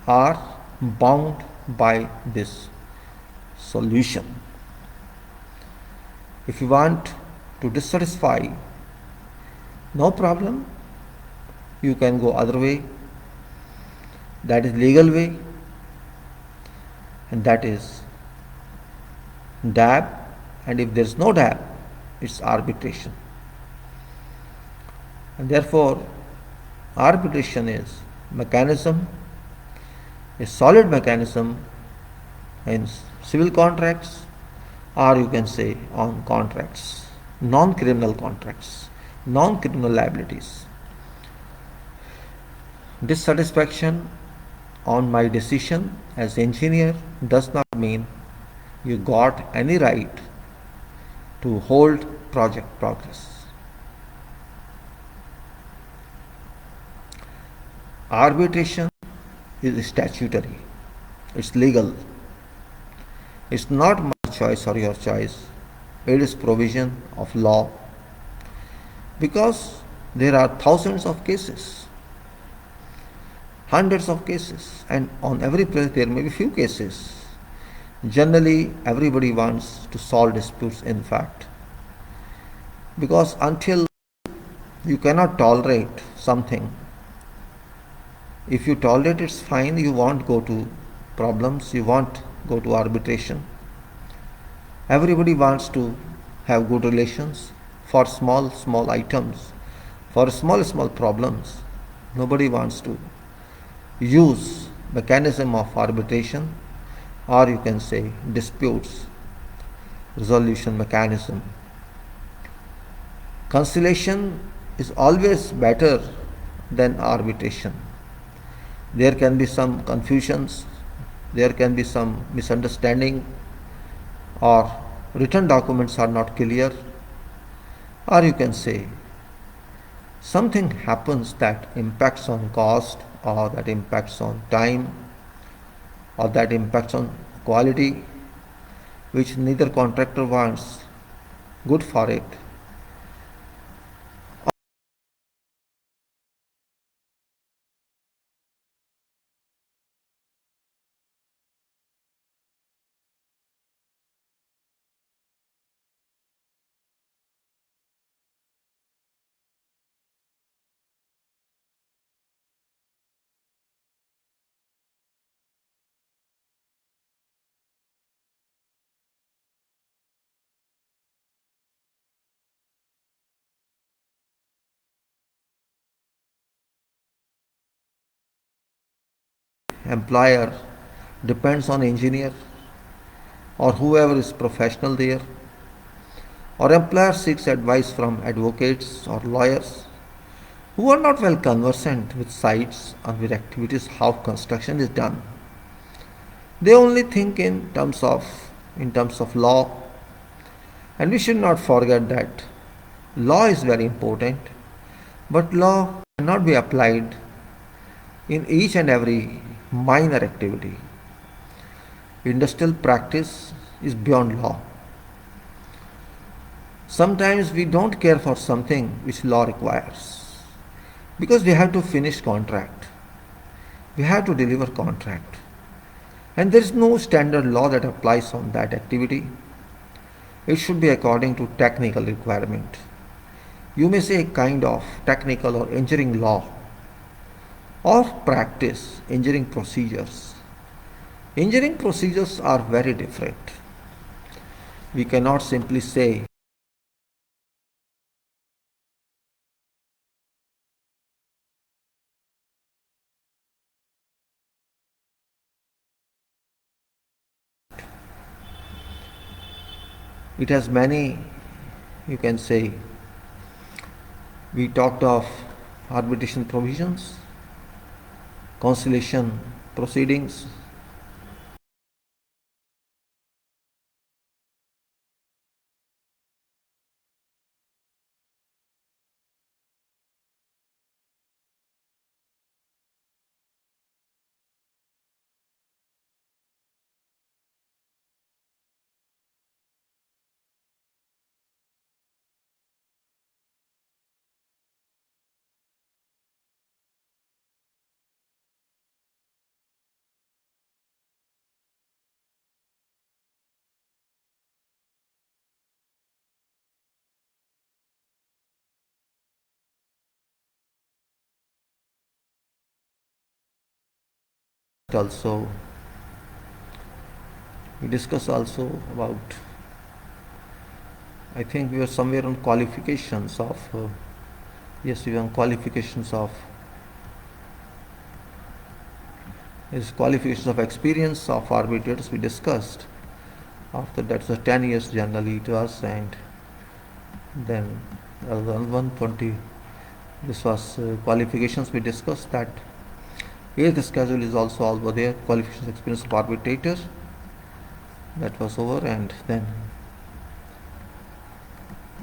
Are bound by this solution. If you want to dissatisfy, no problem, you can go other way, that is legal way. and that is DAB, and if there is no DAB, it's arbitration. And therefore, arbitration is mechanism, a solid mechanism in civil contracts, or you can say on contracts, non-criminal contracts, non-criminal liabilities. Dissatisfaction on my decision as engineer does not mean you got any right to hold project progress. Arbitration is statutory, it's legal, it's not my choice or your choice, it is provision of law, because there are thousands of cases, hundreds of cases, and on every place there may be few cases. Generally, everybody wants to solve disputes, in fact, because until you cannot tolerate something, if you tolerate it's fine, you won't go to problems, you won't go to arbitration. Everybody wants to have good relations for small items, for small problems. Nobody wants to use mechanism of arbitration, or you can say disputes resolution mechanism. Conciliation is always better than arbitration. There can be some confusions, there can be some misunderstanding, or written documents are not clear, or you can say something happens that impacts on cost, or that impacts on time, or that impacts on quality, which neither contractor wants good for it. Employer depends on engineer or whoever is professional there, or employer seeks advice from advocates or lawyers who are not well conversant with sites or with activities how construction is done. They only think in terms of law, and we should not forget that law is very important, but law cannot be applied in each and every minor activity. Industrial practice is beyond law. Sometimes we don't care for something which law requires, because we have to finish contract, we have to deliver contract, and there is no standard law that applies on that activity. It should be according to technical requirement. You may say a kind of technical or engineering law, or practice engineering procedures. Engineering procedures are very different. We cannot simply say it has many, you can say, we talked of arbitration provisions, conciliation proceedings, also We discussed also about, I think we were somewhere on qualifications of, yes, we were on qualifications of, is qualifications of experience of arbitrators we discussed. After that, so 10 years generally it was, and then 120, this was qualifications we discussed. That here the schedule is also over there, qualifications experience of arbitrator, that was over. And then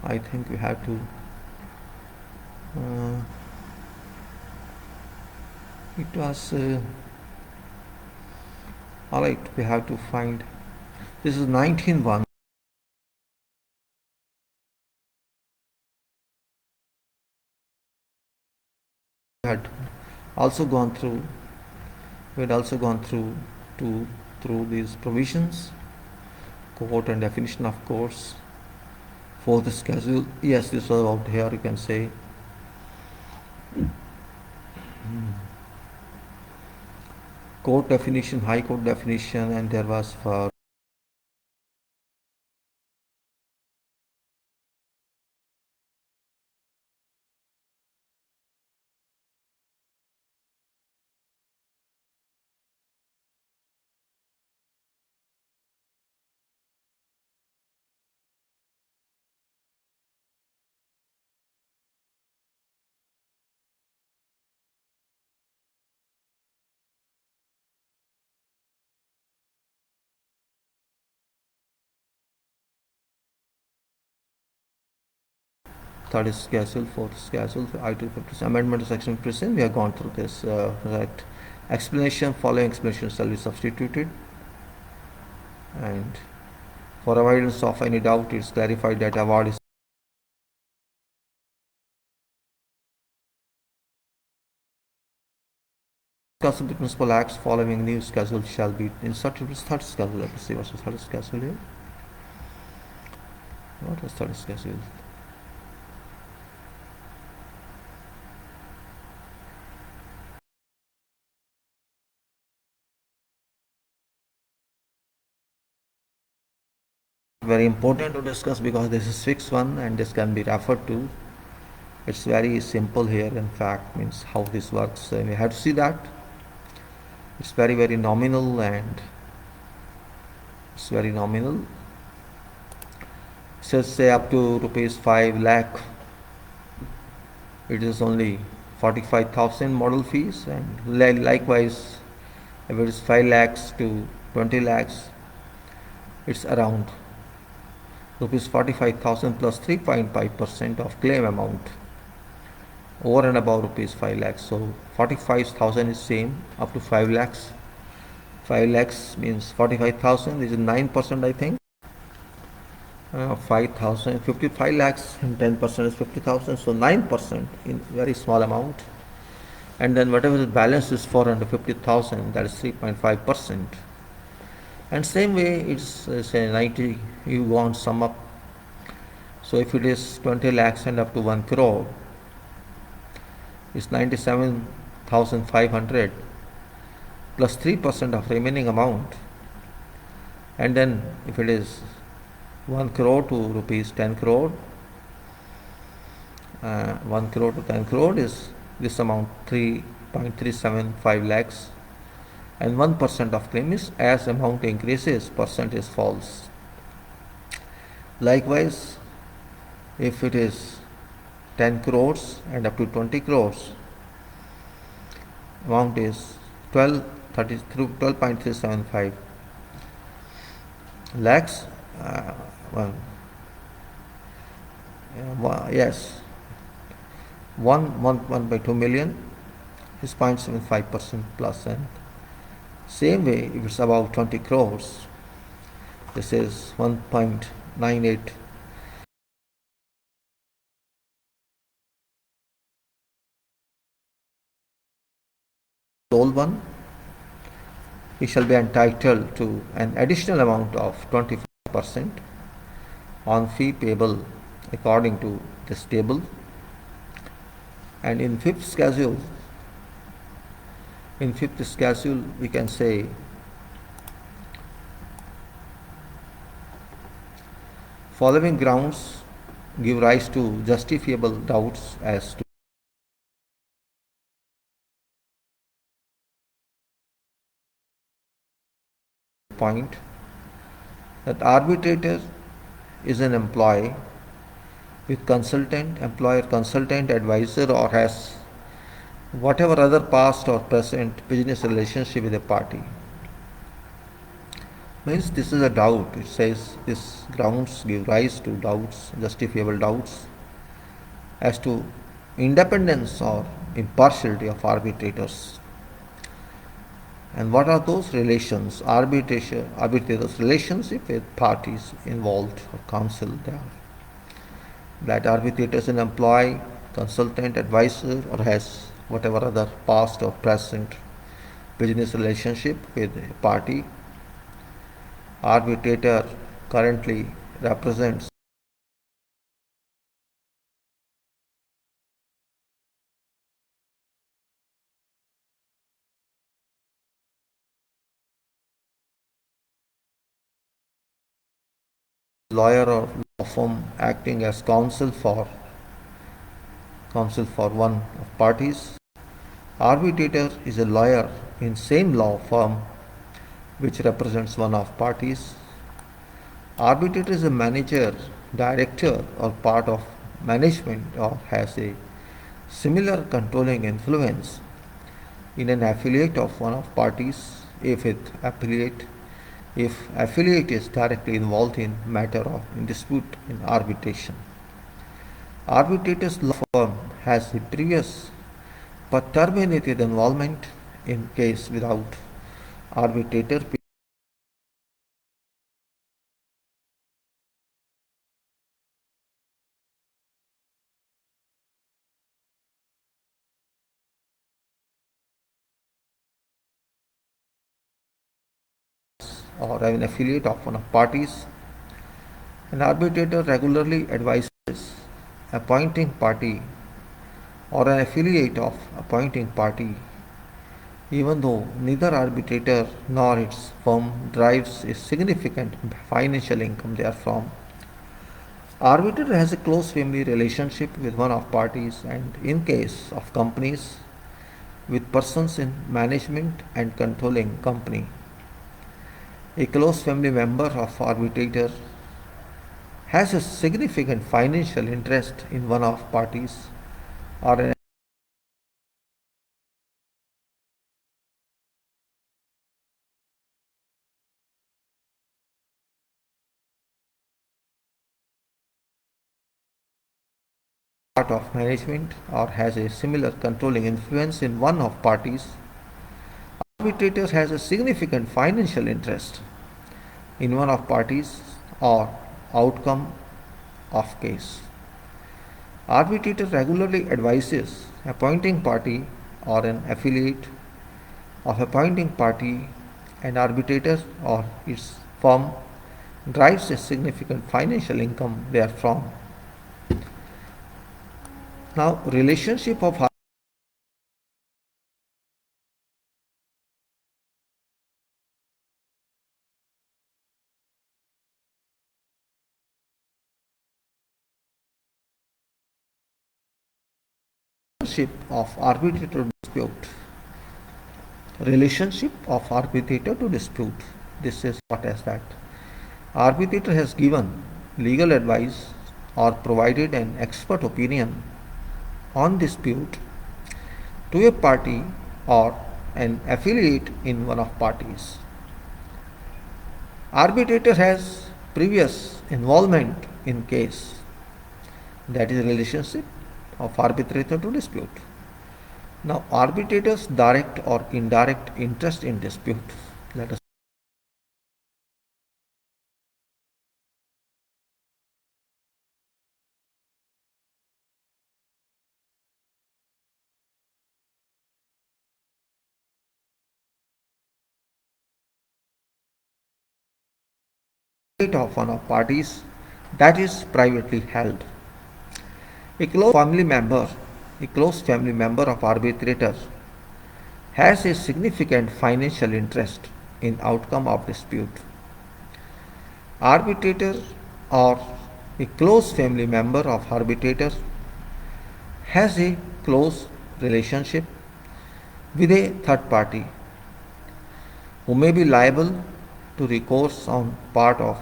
I think we have to it was all right, we have to find, this is 19.1. Had also gone through, we had also gone through through these provisions, quote and definition of course for the schedule. Yes, this was out here, you can say. Court definition, high court definition, and there was for third schedule, fourth schedule, I-250 amendment to section 57. We have gone through this. Right. Explanation, following explanation shall be substituted, and for avoidance of any doubt, it is clarified that award is discussed the principal acts following new schedule shall be inserted. Third schedule. Let us see what's the third schedule here. What is third schedule? Very important to discuss because this is fixed one and this can be referred to. It's very simple here, in fact, means how this works, and you have to see that it's very nominal, and it's very nominal. So say up to rupees 5 lakh, it is only 45,000 model fees, and likewise if it is 5 lakhs to 20 lakhs, it's around rupees 45,000 plus 3.5% of claim amount over and above rupees 5 lakhs. So 45,000 is same up to 5 lakhs. 5 lakhs means 45,000, this is 9%, I think. 5,000, 55 lakhs and 10% is 50,000, so 9% in very small amount. And then whatever the balance is 450,000, that is 3.5%. And same way it's say 90, you want sum up. So if it is 20 lakhs and up to 1 crore, it's 97,500 plus 3% of remaining amount. And then if it is 1 crore to rupees 10 crore, 1 crore to 10 crore is this amount 3.375 lakhs. And 1% of claim is as amount increases, percentage falls. Likewise, if it is 10 crores and up to 20 crores, amount is 12.375 lakhs. Yes, 1 by 2 million is 0.75% plus. And same way, if it's about 20 crores, this is 1.98. Sole one, he shall be entitled to an additional amount of 25% on fee payable according to this table. And in fifth schedule, we can say Following grounds give rise to justifiable doubts as to point that arbitrator is an employee with consultant, employer consultant, advisor, or has whatever other past or present business relationship with a party. Means this is a doubt. It says this grounds give rise to doubts, justifiable doubts as to independence or impartiality of arbitrators. And what are those relations? Arbitrators' relationship with parties involved or counsel. That arbitrator is an employee, consultant, advisor, or has whatever other past or present business relationship with a party. Arbitrator currently represents lawyer or law firm acting as counsel for one of parties. Arbitrator is a lawyer in same law firm which represents one of parties. Arbitrator is a manager, director, or part of management, or has a similar controlling influence in an affiliate of one of parties if affiliate is directly involved in matter of dispute in arbitration. Arbitrator's law firm has a previous but terminated involvement in case without arbitrator or an affiliate of one of parties. An arbitrator regularly advises appointing party or an affiliate of appointing party, even though neither arbitrator nor its firm derives a significant financial income therefrom. Arbitrator has a close family relationship with one of parties, and in case of companies, with persons in management and controlling company. A close family member of arbitrator has a significant financial interest in one of parties or an part of management or has a similar controlling influence in one of parties. Arbitrator has a significant financial interest in one of parties or outcome of case. Arbitrator regularly advises appointing party or an affiliate of appointing party, and arbitrator or its firm derives a significant financial income therefrom. Now, relationship of arbitrator dispute. Relationship of arbitrator to dispute. This is what is that. Arbitrator has given legal advice or provided an expert opinion on dispute to a party or an affiliate in one of parties. Arbitrator has previous involvement in case. That is relationship of arbitrator to dispute. Now, arbitrator's direct or indirect interest in dispute. Let us of one of parties that is privately held. A close family member of arbitrator has a significant financial interest in outcome of dispute. Arbitrator or A close family member of arbitrator has a close relationship with a third party who may be liable to recourse on part of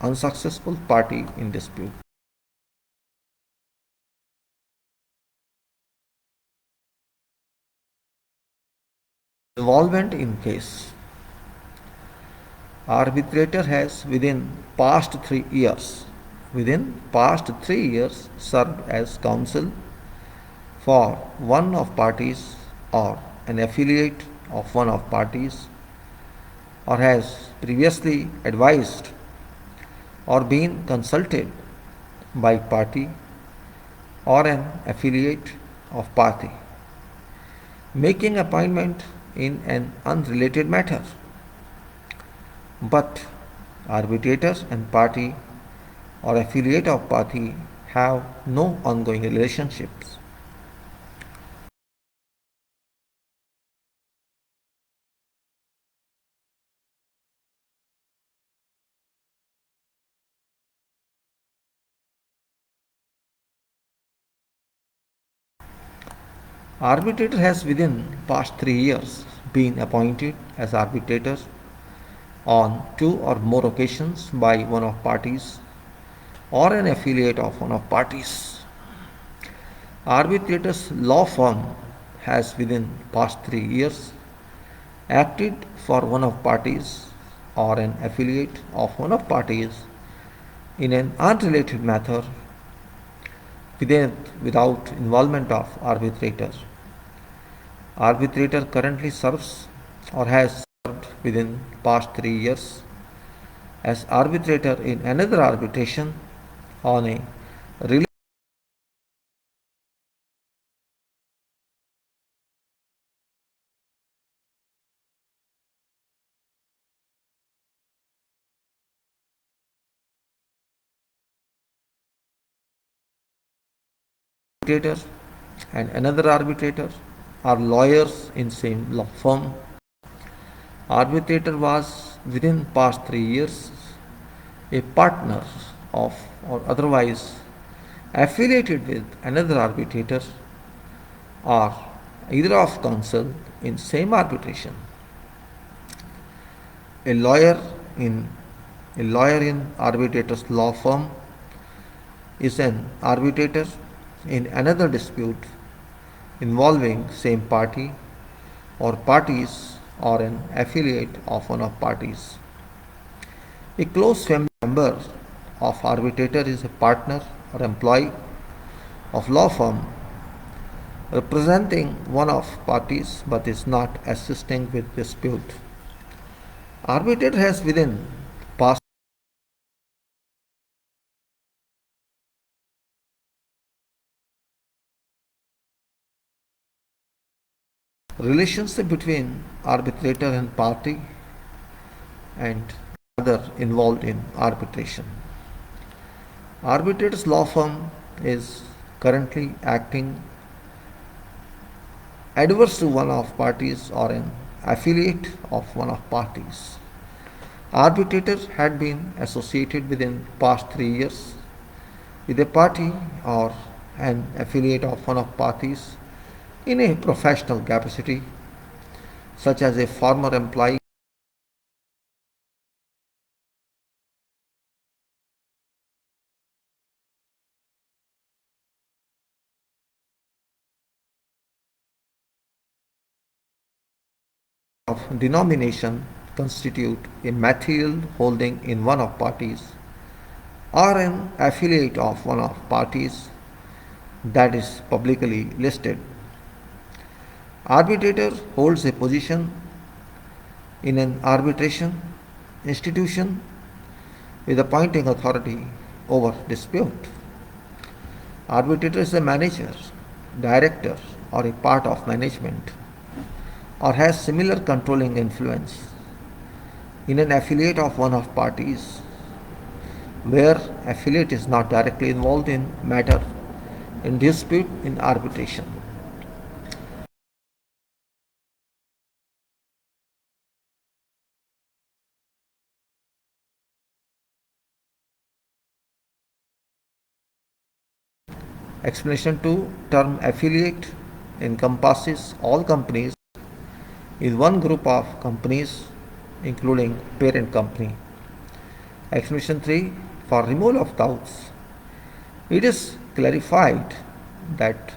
unsuccessful party in dispute. Involvement in case. Arbitrator has within past 3 years served as counsel for one of parties or an affiliate of one of parties, or has previously advised or been consulted by party or an affiliate of party, making appointment in an unrelated matter. But arbitrator and party or affiliate of party have no ongoing relationships. Arbitrator has within past 3 years been appointed as arbitrator on two or more occasions by one of parties or an affiliate of one of parties. Arbitrator's law firm has within past 3 years acted for one of parties or an affiliate of one of parties in an unrelated matter without involvement of arbitrator. Arbitrator currently serves or has served within past 3 years as arbitrator in another arbitration on a related arbitrator and another arbitrator are lawyers in same law firm. Arbitrator was within past 3 years a partner of or otherwise affiliated with another arbitrator or either of counsel in same arbitration. A lawyer in a lawyer in arbitrator's law firm is an arbitrator in another dispute involving same party or parties or an affiliate of one of parties. A close family member of arbitrator is a partner or employee of law firm representing one of parties but is not assisting with dispute. Arbitrator has within past relationship between arbitrator and party and other involved in arbitration. Arbitrator's law firm is currently acting adverse to one of parties or an affiliate of one of parties. Arbitrator had been associated within past 3 years with a party or an affiliate of one of parties in a professional capacity, such as a former employee of denomination constitute a material holding in one of parties or an affiliate of one of parties that is publicly listed. Arbitrator holds a position in an arbitration institution with appointing authority over dispute. Arbitrator is a manager, director, or a part of management, or has similar controlling influence in an affiliate of one of parties where affiliate is not directly involved in matter in dispute in arbitration. Explanation 2, term affiliate encompasses all companies in one group of companies including parent company. Explanation 3, for removal of doubts, it is clarified that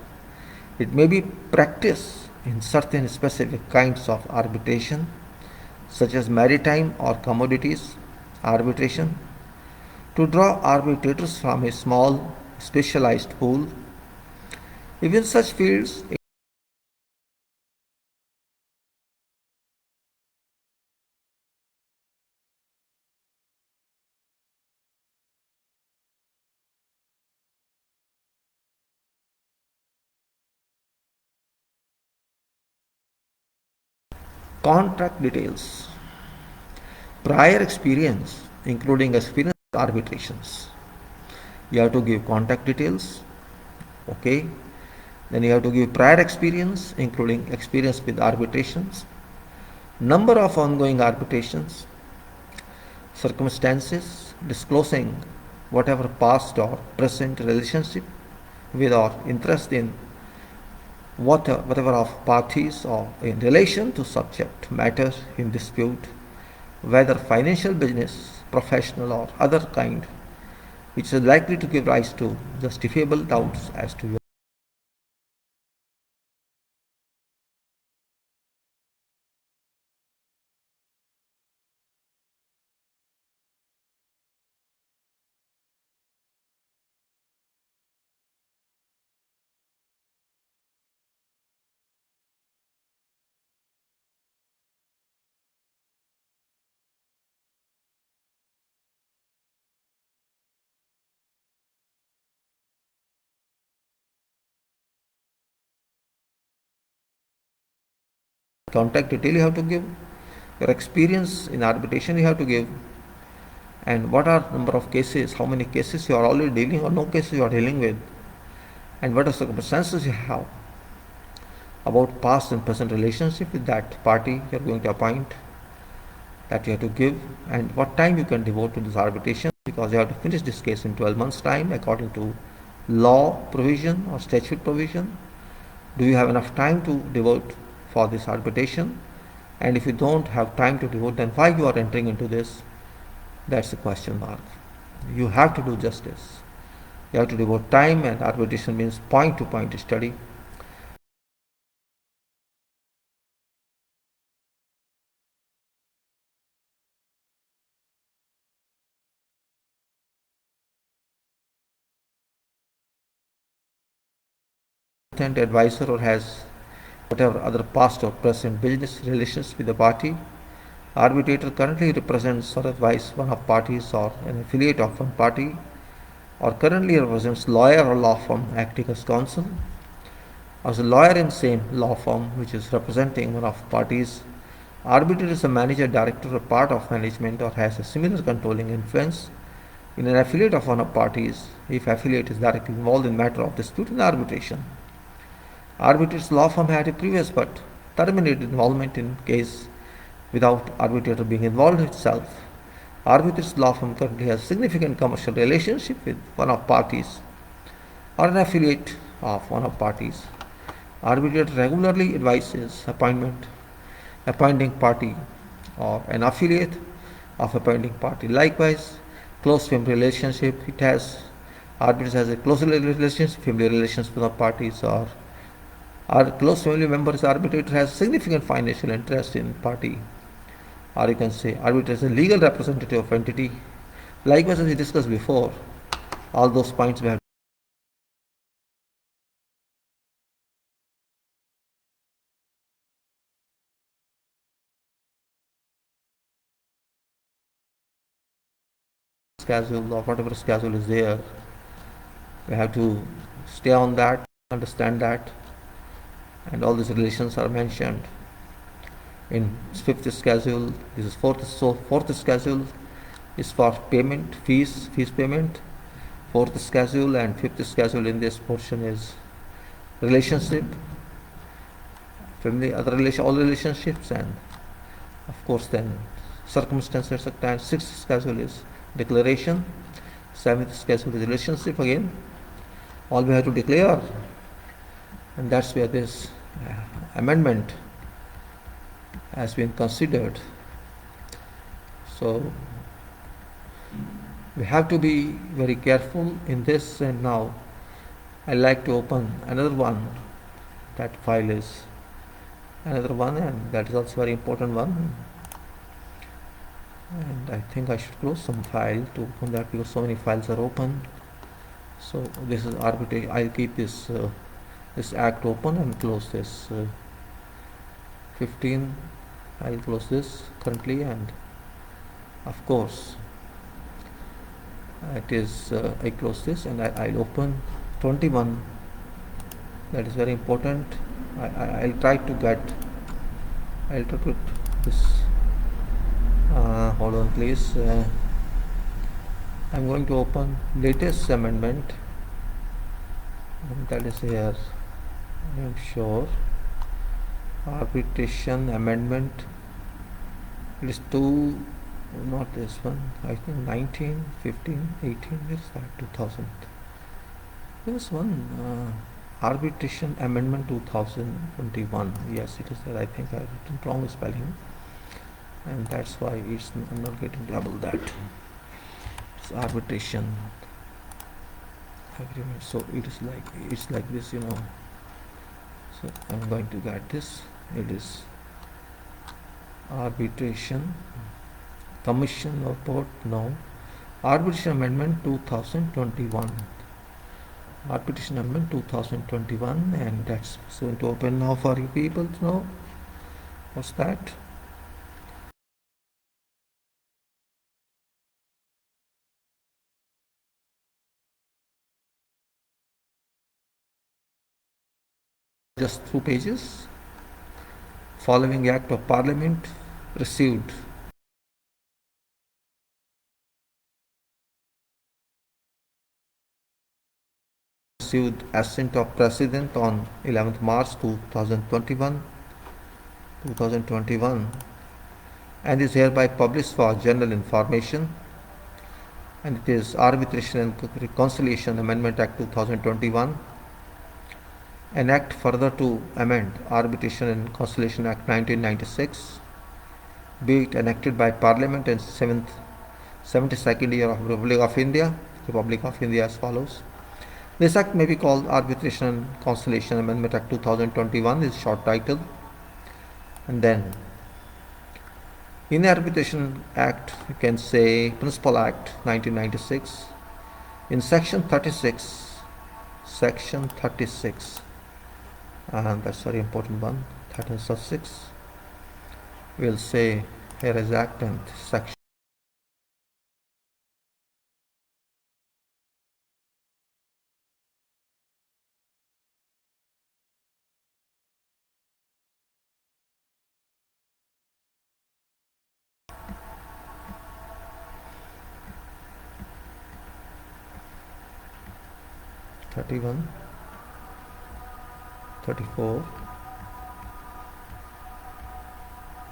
it may be practiced in certain specific kinds of arbitration, such as maritime or commodities arbitration, to draw arbitrators from a small specialized pool. Even such fields, contract details, prior experience, including experience with arbitrations. You have to give contact details, okay? Then you have to give prior experience, including experience with arbitrations, number of ongoing arbitrations, circumstances disclosing whatever past or present relationship with or interest in whatever of parties or in relation to subject matter in dispute, whether financial, business, professional or other kind, which is likely to give rise to justifiable doubts as to your contact detail you have to give, your experience in arbitration you have to give, and what are number of cases, how many cases you are already dealing or no cases you are dealing with, and what are circumstances you have about past and present relationship with that party you are going to appoint, that you have to give, and what time you can devote to this arbitration, because you have to finish this case in 12 months time according to law provision or statute provision. Do you have enough time to devote for this arbitration? And if you don't have time to devote, then why you are entering into this? That's a question mark. You have to do justice. You have to devote time, and arbitration means point to point study. Advisor or has whatever other past or present business relations with the party. Arbitrator currently represents or advises one of parties or an affiliate of one party, or currently represents lawyer or law firm acting as counsel, or as a lawyer in same law firm which is representing one of parties. Arbitrator is a manager, director, or part of management, or has a similar controlling influence in an affiliate of one of parties if affiliate is directly involved in matter of dispute in arbitration. Arbitrator's law firm had a previous but terminated involvement in case without arbitrator being involved itself. Arbitrator's law firm currently has significant commercial relationship with one of parties or an affiliate of one of parties. Arbitrator regularly advises appointing party or an affiliate of appointing party. Likewise, close family relationship. Arbitrator has a close relationship, family relations with the parties, or our close family members. Arbitrator has significant financial interest in party, or you can say arbitrator is a legal representative of entity. Likewise, as we discussed before, all those points we have schedule or whatever schedule is there. We have to stay on that, understand that, and all these relations are mentioned in fifth schedule. This is fourth schedule is for payment, fees payment. Fourth schedule and fifth schedule in this portion is relationship, family, other relation, all relationships, and of course then circumstances at times. Sixth schedule is declaration. Seventh schedule is relationship again. all we have to declare, and that's where this amendment has been considered. So we have to be very careful in this. And now I like to open another one. That file is another one, and that is also very important one. And I think I should close some file to open that, because so many files are open. So this is arbitrary. I'll keep this this act open and close this 15. I'll close this currently, and of course it is I close this, and I'll open 21. That is very important. I'll try to get this. Hold on please. I'm going to open latest amendment, and that is here. I am sure arbitration amendment. It is two, not this one. I think 19, 15, 18. Where is that? 2000. There was one arbitration amendment 2021. Yes, it is there. I think I written wrong spelling, and that's why I'm not getting double that. It's arbitration agreement. So it's like this, you know. So I'm going to get this. It is arbitration commission or port. No, arbitration amendment 2021. Arbitration amendment 2021, and that's going to open now for you people to know what's that. Just 2 pages. Following Act of Parliament received assent of President on 11th March 2021, and is hereby published for general information. And it is Arbitration and Reconciliation Amendment Act 2021. An act further to amend Arbitration and Conciliation Act 1996, be it enacted by Parliament in 72nd year of Republic of India as follows. This act may be called Arbitration and Conciliation Amendment Act 2021, is short title. And then in the Arbitration Act, you can say Principal Act 1996. In Section 36, and that's very important one, 36, we'll say here is Act and Section. / 31, 34,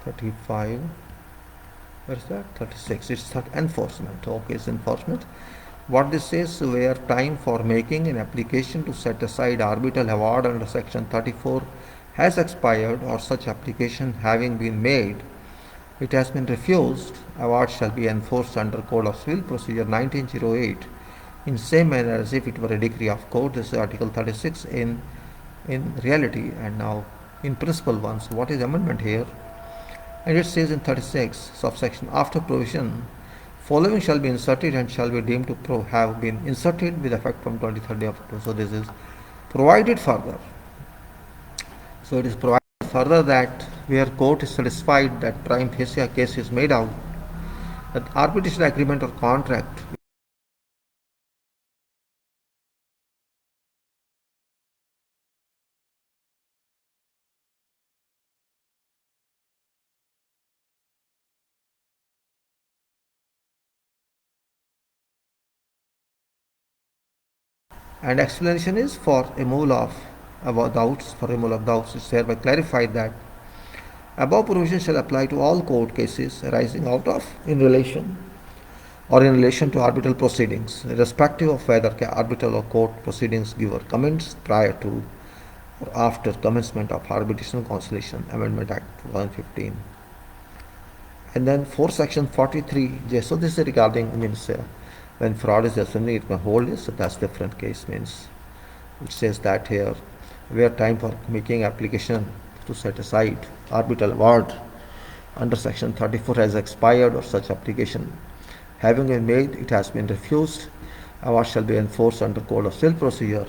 35, where is that? 36. It's enforcement. Okay, it's enforcement. What this says, where time for making an application to set aside arbitral award under Section 34 has expired, or such application having been made, it has been refused, award shall be enforced under Code of Civil Procedure 1908 in same manner as if it were a decree of court. This is Article 36 in reality. And now in principle one. So what is amendment here? And it says in 36 subsection, after provision following shall be inserted and shall be deemed to have been inserted with effect from 23rd day of October. So this is provided further. So it is provided further that where court is satisfied that prima facie a case is made out that arbitration agreement or contract and explanation is for removal of doubts. It's hereby clarified that above provision shall apply to all court cases arising out of, in relation or in relation to arbitral proceedings, irrespective of whether arbitral or court proceedings give or commence prior to or after commencement of Arbitration Conciliation Amendment Act 2015. And then for section 43J, so this is regarding when fraud is assuming it may hold this, so that's different case means. It says that here, where time for making application to set aside arbitral award under section 34 has expired or such application having been made, it has been refused, award shall be enforced under Code of Civil Procedure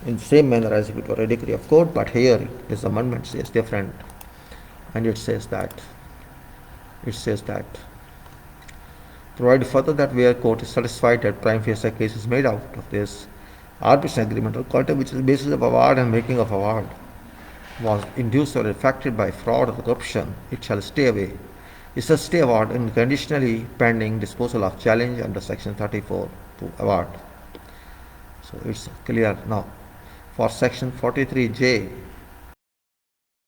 in the same manner as if it were a decree of court, but here this amendment says different, and it says that provide further that where court is satisfied that prime facie case is made out of this arbitration agreement or contract which is the basis of award and making of award was induced or affected by fraud or corruption, it shall stay away. It shall stay award unconditionally pending disposal of challenge under section 34 to award. So it's clear now. For section 43J,